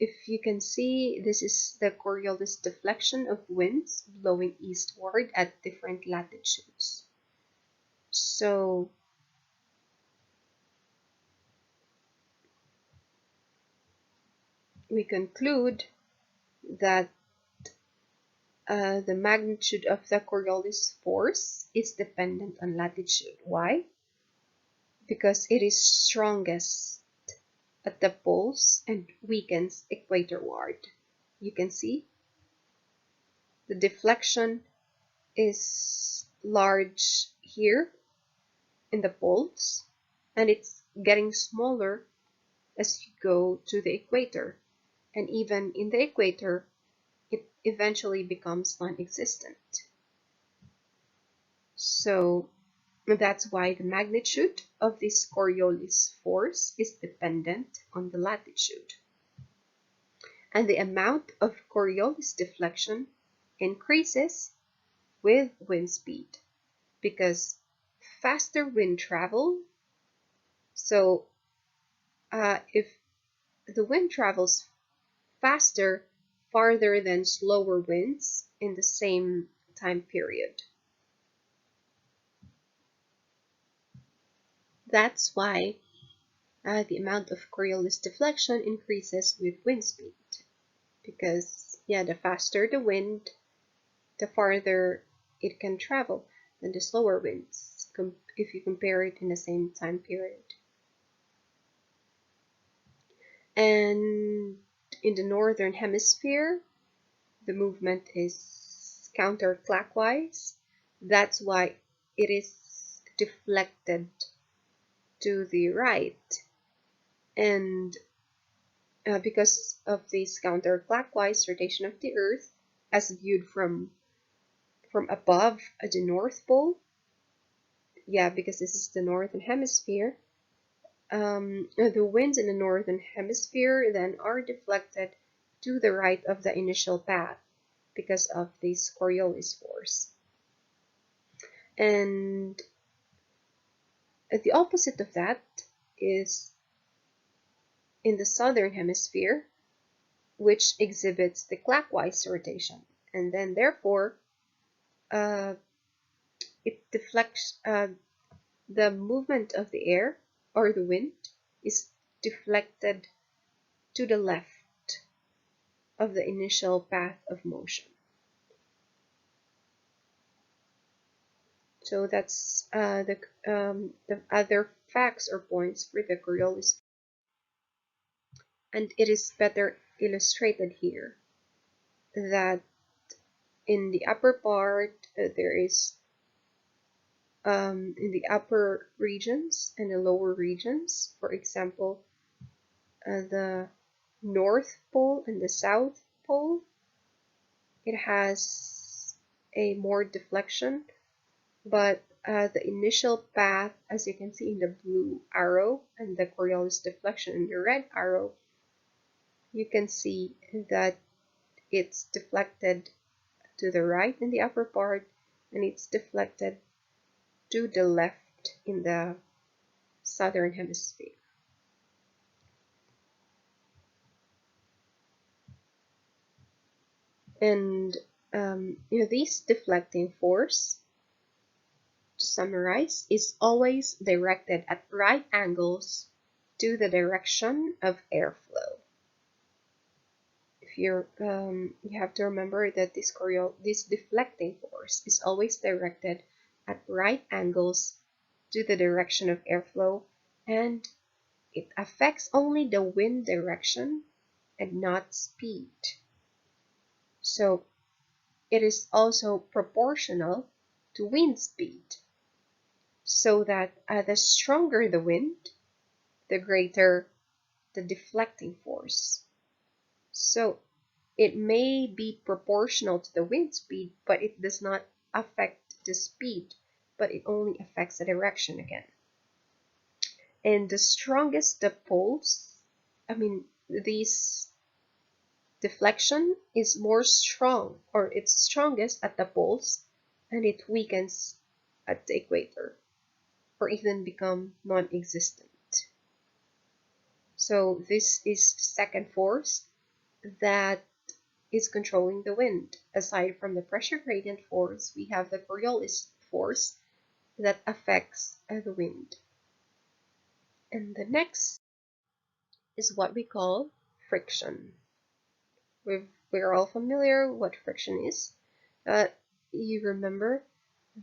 If you can see, this is the Coriolis deflection of winds blowing eastward at different latitudes. So we conclude that the magnitude of the Coriolis force is dependent on latitude. Why? Because it is strongest at the poles and weakens equatorward. You can see the deflection is large here in the poles, and it's getting smaller as you go to the equator. And even in the equator, it eventually becomes non-existent. So that's why the magnitude of this Coriolis force is dependent on the latitude. And the amount of Coriolis deflection increases with wind speed, because faster wind travel, so if the wind travels faster, farther than slower winds in the same time period. That's why the amount of Coriolis deflection increases with wind speed, because the faster the wind, the farther it can travel than the slower winds if you compare it in the same time period. And in the northern hemisphere, the movement is counterclockwise. That's why it is deflected to the right. And because of this counterclockwise rotation of the Earth, as viewed from above at the North Pole, because this is the northern hemisphere, the winds in the northern hemisphere then are deflected to the right of the initial path because of this Coriolis force. And the opposite of that is in the southern hemisphere, which exhibits the clockwise rotation, and then therefore it deflects the movement of the air or the wind is deflected to the left of the initial path of motion. So that's the other facts or points for the Coriolis, and it is better illustrated here that in the upper part there is in the upper regions and the lower regions, for example, the North Pole and the South Pole, it has a more deflection, but the initial path, as you can see in the blue arrow, and the Coriolis deflection in the red arrow, you can see that it's deflected to the right in the upper part, and it's deflected to the left in the southern hemisphere. And this deflecting force, to summarize, is always directed at right angles to the direction of airflow. If you have to remember that this deflecting force is always directed at right angles to the direction of airflow, and it affects only the wind direction and not speed. So it is also proportional to wind speed, so that the stronger the wind, the greater the deflecting force. So it may be proportional to the wind speed, but it does not affect the speed, but it only affects the direction again. And the strongest the poles, this deflection is more strong, or it's strongest at the poles, and it weakens at the equator, or even become non-existent. So this is the second force that is controlling the wind. Aside from the pressure gradient force, we have the Coriolis force that affects the wind. And the next is what we call friction. We're all familiar what friction is. You remember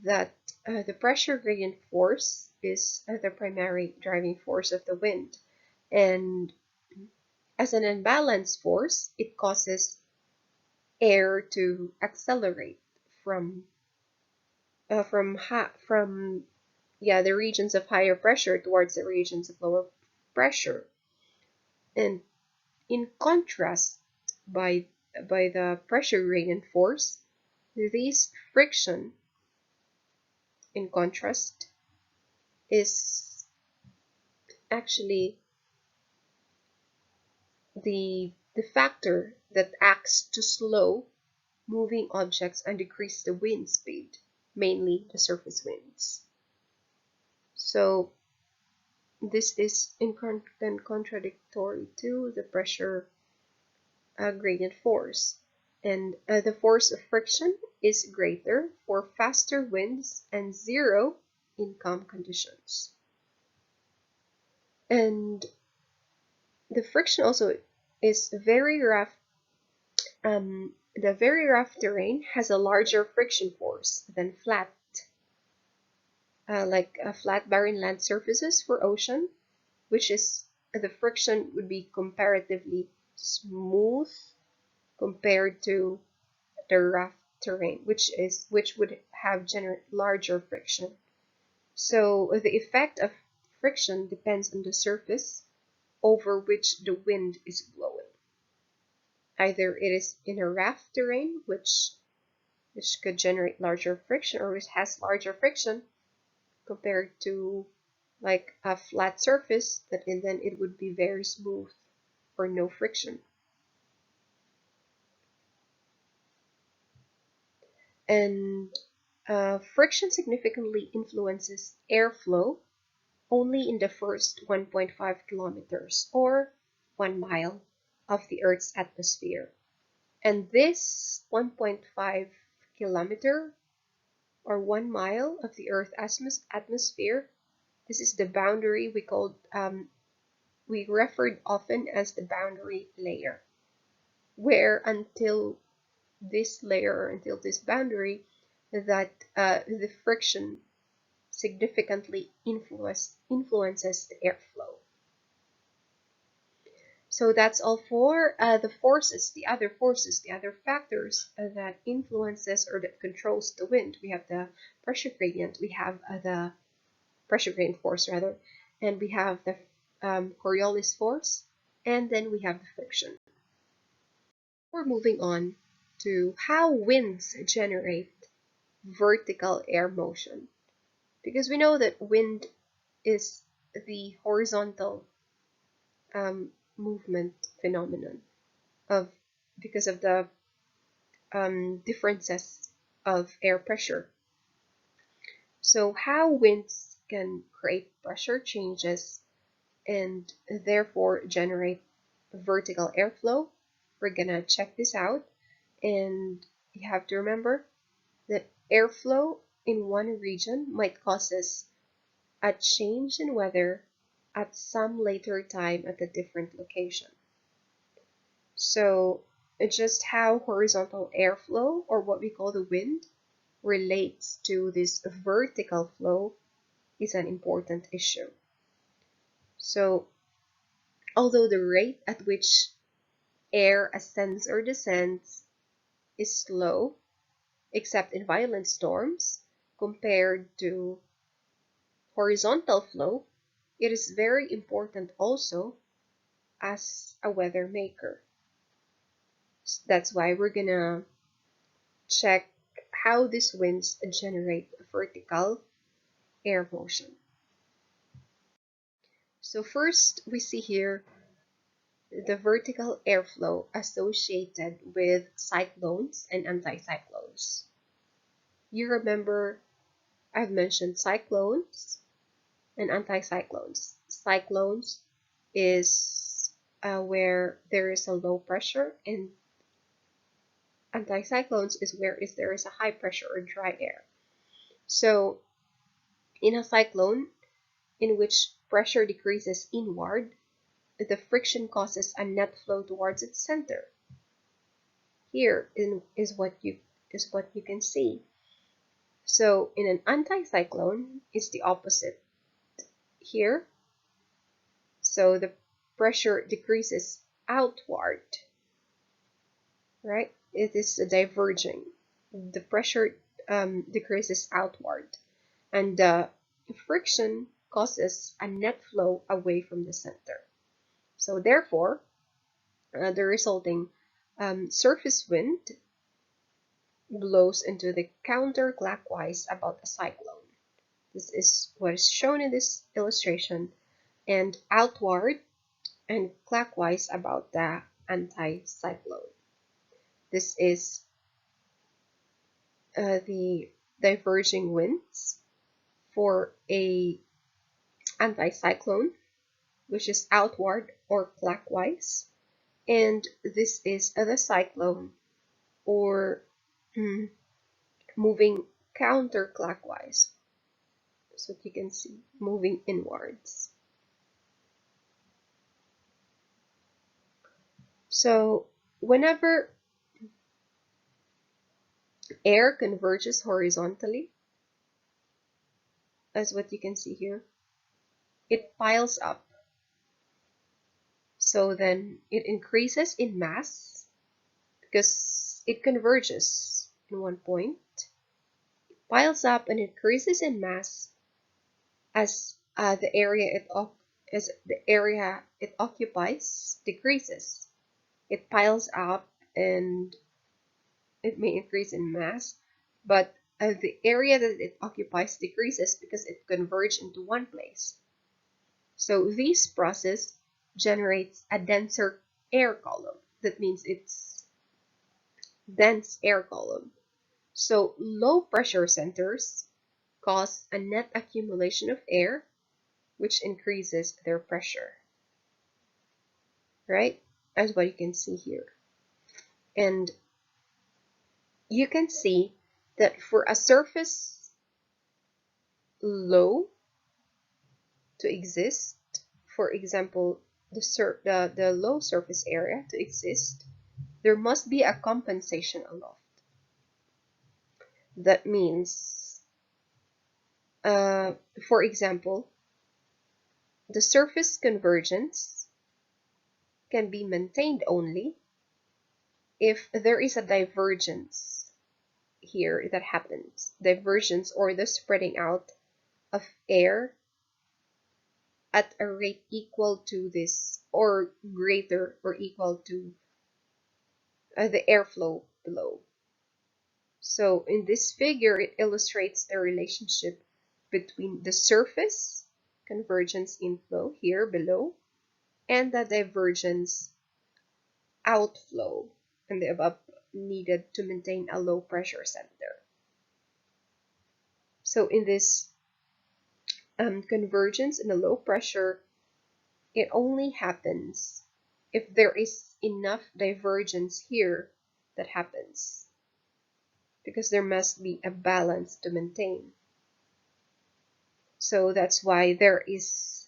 that the pressure gradient force is the primary driving force of the wind. And as an unbalanced force, it causes air to accelerate from the regions of higher pressure towards the regions of lower pressure. And in contrast, by the pressure gradient force, this friction, in contrast, is actually the factor that acts to slow moving objects and decrease the wind speed, mainly the surface winds. So this is contradictory to the pressure gradient force, and the force of friction is greater for faster winds and zero in calm conditions. And the friction also is very rough. The very rough terrain has a larger friction force than flat, like flat barren land surfaces for ocean, which is the friction would be comparatively smooth compared to the rough terrain, which would have larger friction. So the effect of friction depends on the surface over which the wind is blowing. Either it is in a rough terrain, which could generate larger friction, or it has larger friction compared to like a flat surface, and then it would be very smooth or no friction. And friction significantly influences airflow only in the first 1.5 kilometers or 1 mile of the Earth's atmosphere. And this 1.5 kilometer or 1 mile of the Earth's atmosphere, this is the boundary we referred often as the boundary layer, where until this boundary, that the friction significantly influences the airflow. So that's all for the forces, the other factors that influences or that controls the wind. We have the pressure gradient, we have the pressure gradient force rather, and we have the Coriolis force, and then we have the friction. We're moving on to how winds generate vertical air motion, because we know that wind is the horizontal movement phenomenon because of the differences of air pressure. So how winds can create pressure changes and therefore generate vertical airflow, we're gonna check this out. And you have to remember that airflow in one region might cause a change in weather at some later time at a different location. So it's just how horizontal airflow, or what we call the wind, relates to this vertical flow is an important issue. So although the rate at which air ascends or descends is slow, except in violent storms, compared to horizontal flow, it is very important also as a weather maker. That's why we're gonna check how these winds generate vertical air motion. So first, we see here the vertical airflow associated with cyclones and anticyclones. You remember I've mentioned cyclones and anticyclones. Cyclones is where there is a low pressure, and anticyclones is where there is a high pressure or dry air. So in a cyclone in which pressure decreases inward, the friction causes a net flow towards its center. Here is what you can see. So in an anticyclone, it's the opposite here. So the pressure decreases outward, right? It is diverging. The pressure decreases outward, and the friction causes a net flow away from the center. So therefore, the resulting surface wind blows into the counterclockwise about a cyclone. This is what is shown in this illustration, and outward and clockwise about the anticyclone. This is the diverging winds for a anticyclone, which is outward or clockwise, and this is the cyclone, or moving counterclockwise. So you can see moving inwards. So whenever air converges horizontally, as what you can see here, it piles up. So then it increases in mass because it converges in one point, it piles up and increases in mass as the area it occupies decreases. It piles up and it may increase in mass, but the area that it occupies decreases because it converges into one place. So this process generates a denser air column. That means it's dense air column. So low pressure centers cause a net accumulation of air, which increases their pressure, right? As what you can see here. And you can see that for a surface low to exist, for example, the low surface area to exist, there must be a compensation aloft. That means, for example, the surface convergence can be maintained only if there is a divergence here that happens. Divergence, or the spreading out of air at a rate equal to this, or greater or equal to the airflow below. So in this figure, it illustrates the relationship between the surface convergence inflow here below and the divergence outflow and the above needed to maintain a low pressure center. So in this convergence in the low pressure, it only happens if there is enough divergence here that happens. because there must be a balance to maintain. So that's why there is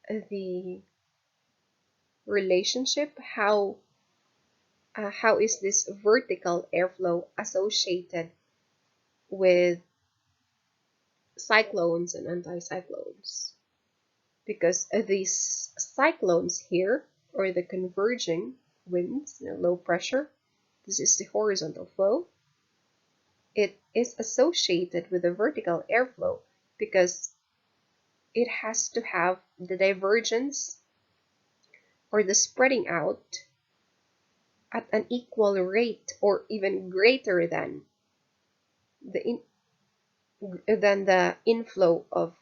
the relationship. How is this vertical airflow associated with cyclones and anticyclones? Because these cyclones here, or the converging winds, low pressure, this is the horizontal flow. It is associated with the vertical airflow because it has to have the divergence or the spreading out at an equal rate or even greater than the inflow of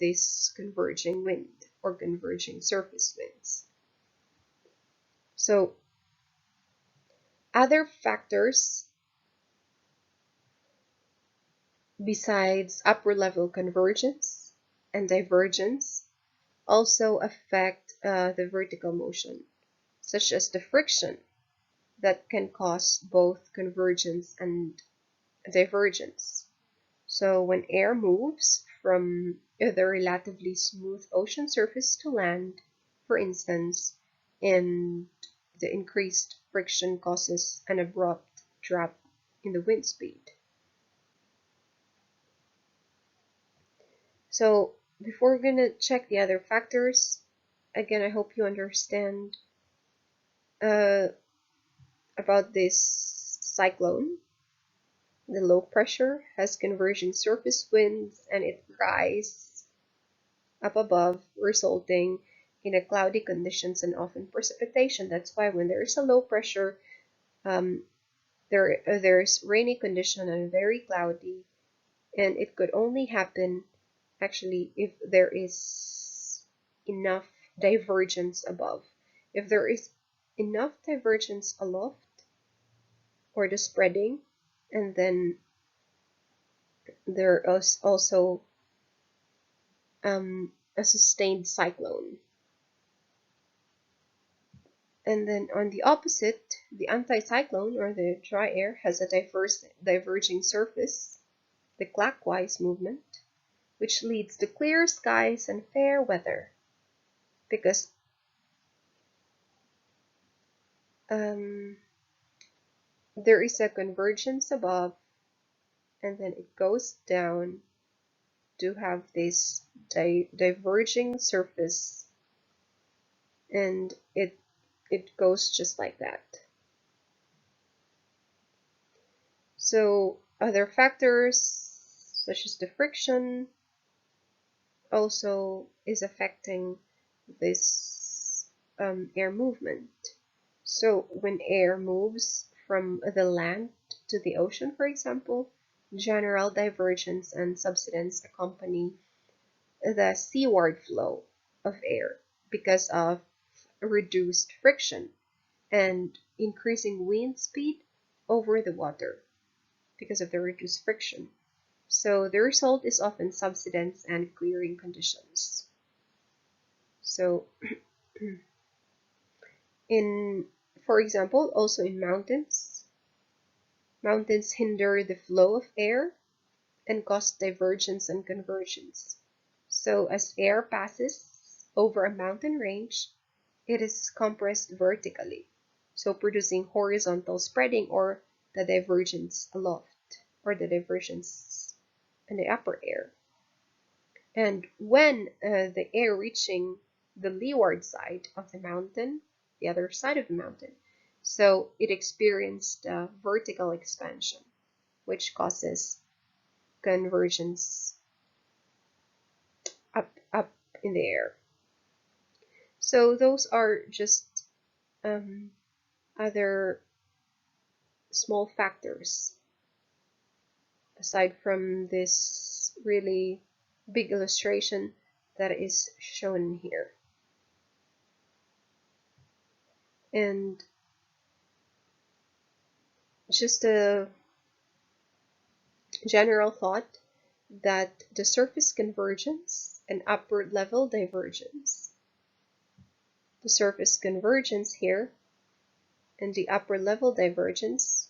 this converging wind or converging surface winds. So other factors besides upper level convergence and divergence also affect the vertical motion, such as the friction that can cause both convergence and divergence. So when air moves from the relatively smooth ocean surface to land, for instance, and the increased friction causes an abrupt drop in the wind speed. So before we're going to check the other factors, again, I hope you understand about this cyclone. The low pressure has converging surface winds and it rises up above, resulting in a cloudy conditions and often precipitation. That's why when there is a low pressure, there's rainy condition and very cloudy, and it could only happen actually if there is enough divergence above. If there is enough divergence aloft or the spreading, and then there is also a sustained cyclone. And then on the opposite, the anticyclone or the dry air has a diverging surface, the clockwise movement, which leads to clear skies and fair weather because there is a convergence above and then it goes down to have this diverging surface, and it goes just like that. So other factors such as the friction also is affecting this air movement. So when air moves from the land to the ocean, for example, general divergence and subsidence accompany the seaward flow of air because of reduced friction and increasing wind speed over the water because of the reduced friction. So the result is often subsidence and clearing conditions. So for example, also in mountains hinder the flow of air and cause divergence and convergence. So as air passes over a mountain range, it is compressed vertically, so producing horizontal spreading or the divergence aloft or the divergence in the upper air. And when the air reaching the leeward side of the mountain, the other side of the mountain, so it experienced vertical expansion, which causes convergence up in the air. So those are just other small factors aside from this really big illustration that is shown here. And just a general thought that the surface convergence and upward level divergence, the surface convergence here and the upper level divergence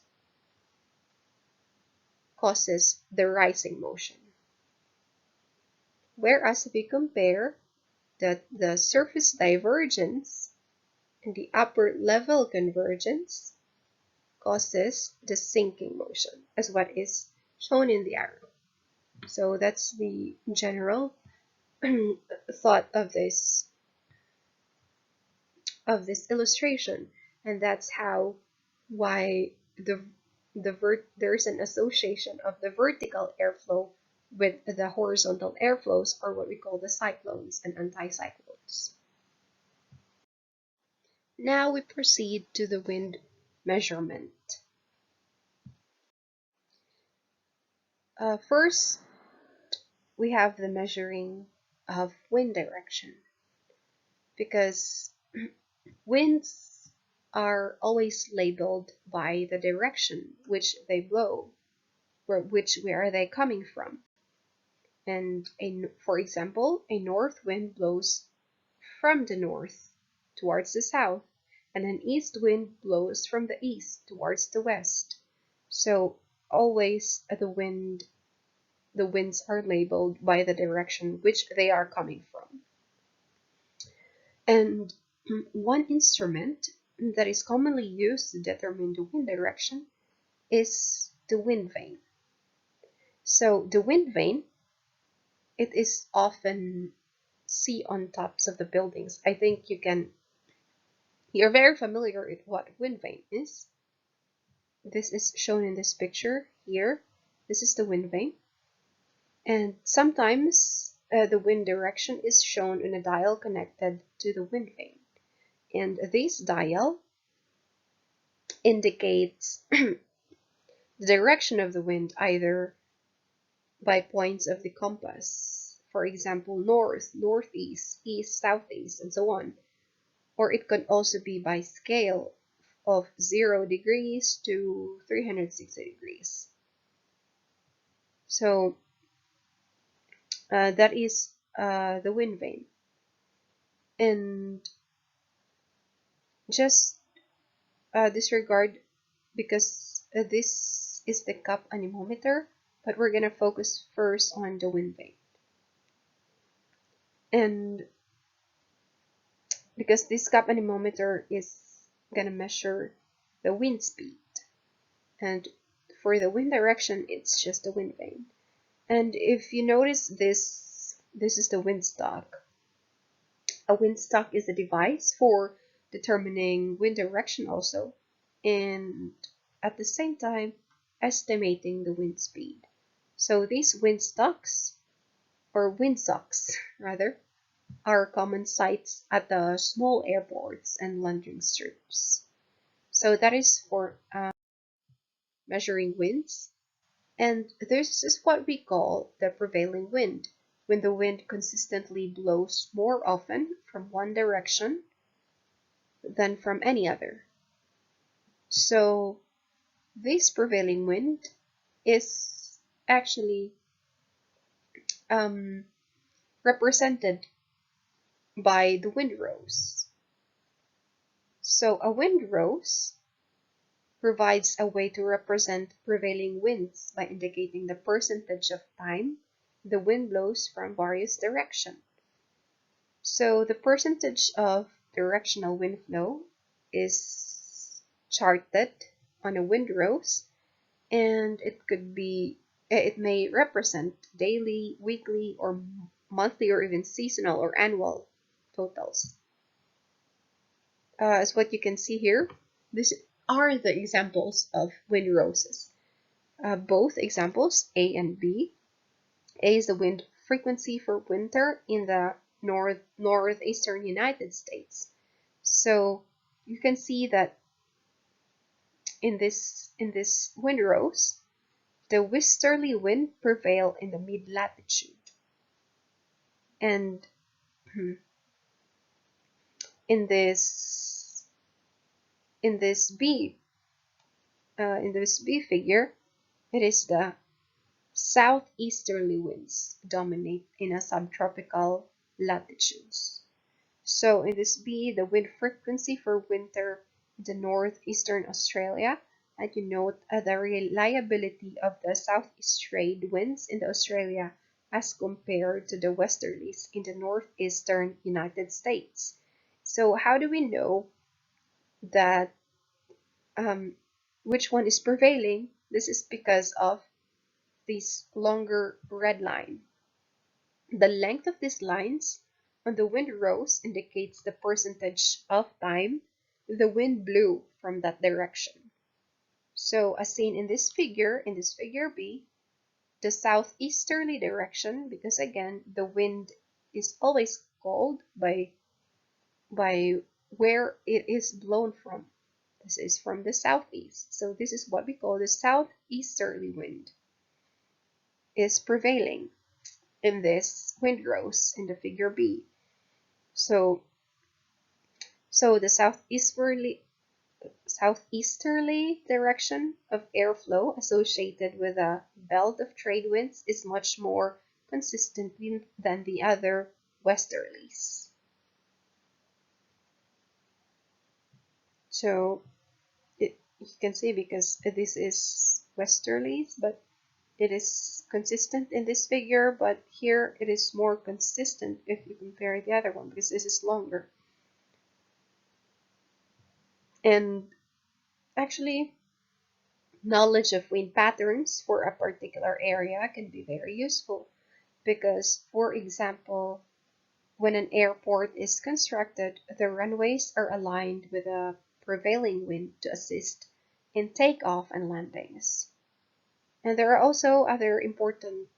causes the rising motion. Whereas if we compare the surface divergence and the upper level convergence causes the sinking motion, as what is shown in the arrow. So that's the general thought of this illustration, and that's why there's an association of the vertical airflow with the horizontal airflows, or what we call the cyclones and anticyclones. Now we proceed to the wind measurement. First, we have the measuring of wind direction, because winds are always labeled by the direction which they blow, or where are they coming from. And for example, a north wind blows from the north towards the south, and an east wind blows from the east towards the west. So always the winds are labeled by the direction which they are coming from. And one instrument that is commonly used to determine the wind direction is the wind vane. So the wind vane, it is often seen on tops of the buildings. I think you're very familiar with what wind vane is. This is shown in this picture here. This is the wind vane. And sometimes the wind direction is shown in a dial connected to the wind vane. And this dial indicates the direction of the wind either by points of the compass, for example, north, northeast, east, southeast, and so on. Or it could also be by scale of 0 degrees to 360 degrees. So that is the wind vane. And just disregard, because this is the cup anemometer, but we're going to focus first on the wind vane. And because this cup anemometer is going to measure the wind speed, and for the wind direction, it's just the wind vane. And if you notice this is the windstock. A windstock is a device for determining wind direction also, and at the same time estimating the wind speed. So these windstocks, or windsocks rather, are common sights at the small airports and landing strips. So that is for measuring winds. And this is what we call the prevailing wind, when the wind consistently blows more often from one direction than from any other. So this prevailing wind is actually represented by the windrows. So a windrows provides a way to represent prevailing winds by indicating the percentage of time the wind blows from various directions. So the percentage of directional wind flow is charted on a windrows, and it may represent daily, weekly, or monthly, or even seasonal or annual totals. As what you can see here, these are the examples of windroses. Both examples, A and B. A is the wind frequency for winter in the northeastern United States. So you can see that in this windrows, the westerly wind prevail in the mid-latitude. And in this B figure, it is the southeasterly winds dominate in a subtropical latitudes. So in this B, the wind frequency for winter in the northeastern Australia and you note the reliability of the southeast trade winds in Australia as compared to the westerlies in the northeastern United States. So how do we know that which one is prevailing? This is because of this longer red line. The length of these lines on the wind rows indicates the percentage of time the wind blew from that direction. So as seen in this figure B, the southeasterly direction, because again, the wind is always called by where it is blown from. This is from the southeast. So this is what we call the southeasterly wind is prevailing in this windrows in the figure B. So the southeasterly direction of airflow associated with a belt of trade winds is much more consistent than the other westerlies. So you can see, because this is westerlies, but it is consistent in this figure, but here it is more consistent if you compare the other one, because this is longer. And actually, knowledge of wind patterns for a particular area can be very useful because, for example, when an airport is constructed, the runways are aligned with a prevailing wind to assist in takeoff and landings. And there are also other important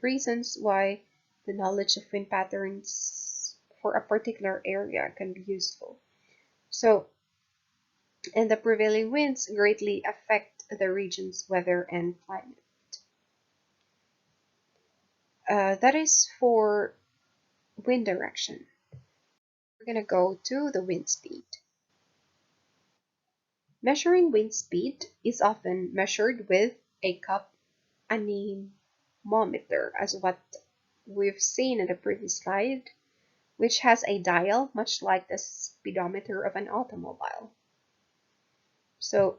reasons why the knowledge of wind patterns for a particular area can be useful. So, and the prevailing winds greatly affect the region's weather and climate. That is for wind direction. We're going to go to the wind speed. Measuring wind speed is often measured with a cup anemometer, as what we've seen in the previous slide, which has a dial much like the speedometer of an automobile. So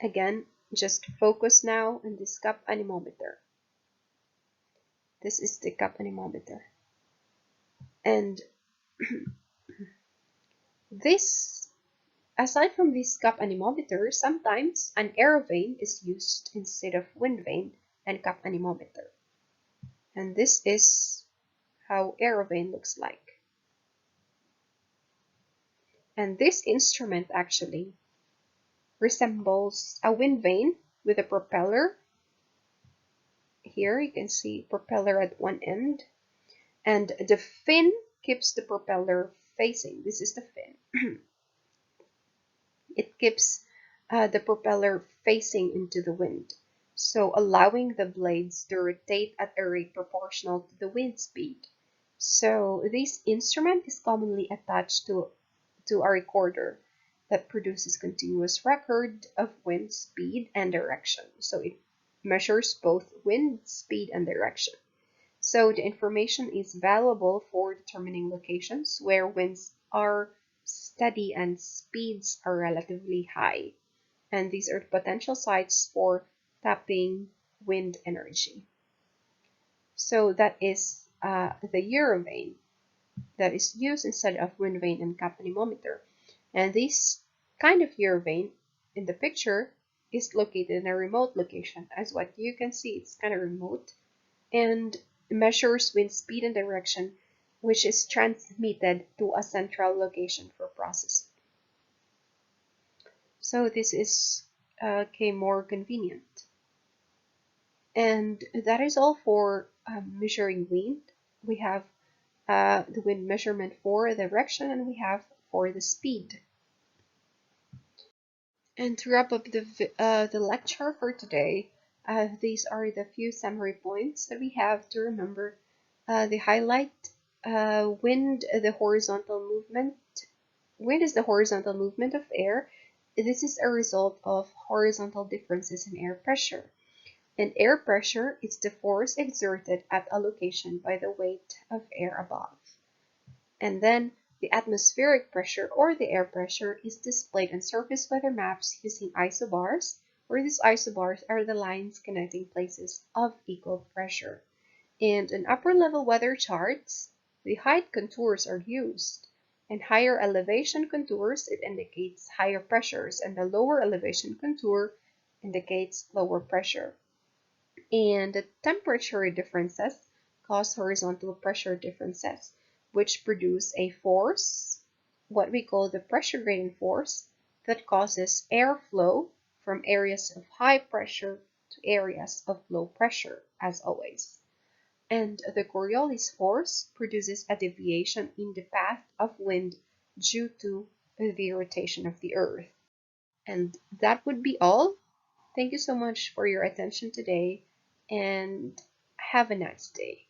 again, just focus now on this cup anemometer. This is the cup anemometer. And this, aside from this cup anemometer, sometimes an air vane is used instead of wind vane and cup anemometer. And this is how air vane looks like. And this instrument actually resembles a wind vane with a propeller. Here you can see propeller at one end, and the fin keeps the propeller facing. This is the fin. It keeps the propeller facing into the wind, so allowing the blades to rotate at a rate proportional to the wind speed. So this instrument is commonly attached to a recorder that produces continuous record of wind speed and direction. So it measures both wind speed and direction. So the information is valuable for determining locations where winds are steady and speeds are relatively high. And these are potential sites for tapping wind energy. So that is the Eurovane that is used instead of wind vane and cup anemometer. And this kind of Eurovane in the picture is located in a remote location. As what you can see, it's kind of remote, and measures wind speed and direction, which is transmitted to a central location for processing. So this is more convenient. And that is all for measuring wind. We have the wind measurement for the direction, and we have for the speed. And to wrap up the lecture for today, these are the few summary points that we have to remember. The highlight, wind, the horizontal movement. Wind is the horizontal movement of air. This is a result of horizontal differences in air pressure. And air pressure is the force exerted at a location by the weight of air above. And then The atmospheric pressure or the air pressure is displayed on surface weather maps using isobars, where these isobars are the lines connecting places of equal pressure. And in upper level weather charts, the height contours are used. In higher elevation contours, it indicates higher pressures, and the lower elevation contour indicates lower pressure. And the temperature differences cause horizontal pressure differences, which produce a force, what we call the pressure gradient force, that causes airflow from areas of high pressure to areas of low pressure, as always. And the Coriolis force produces a deviation in the path of wind due to the rotation of the Earth. And that would be all. Thank you so much for your attention today, and have a nice day.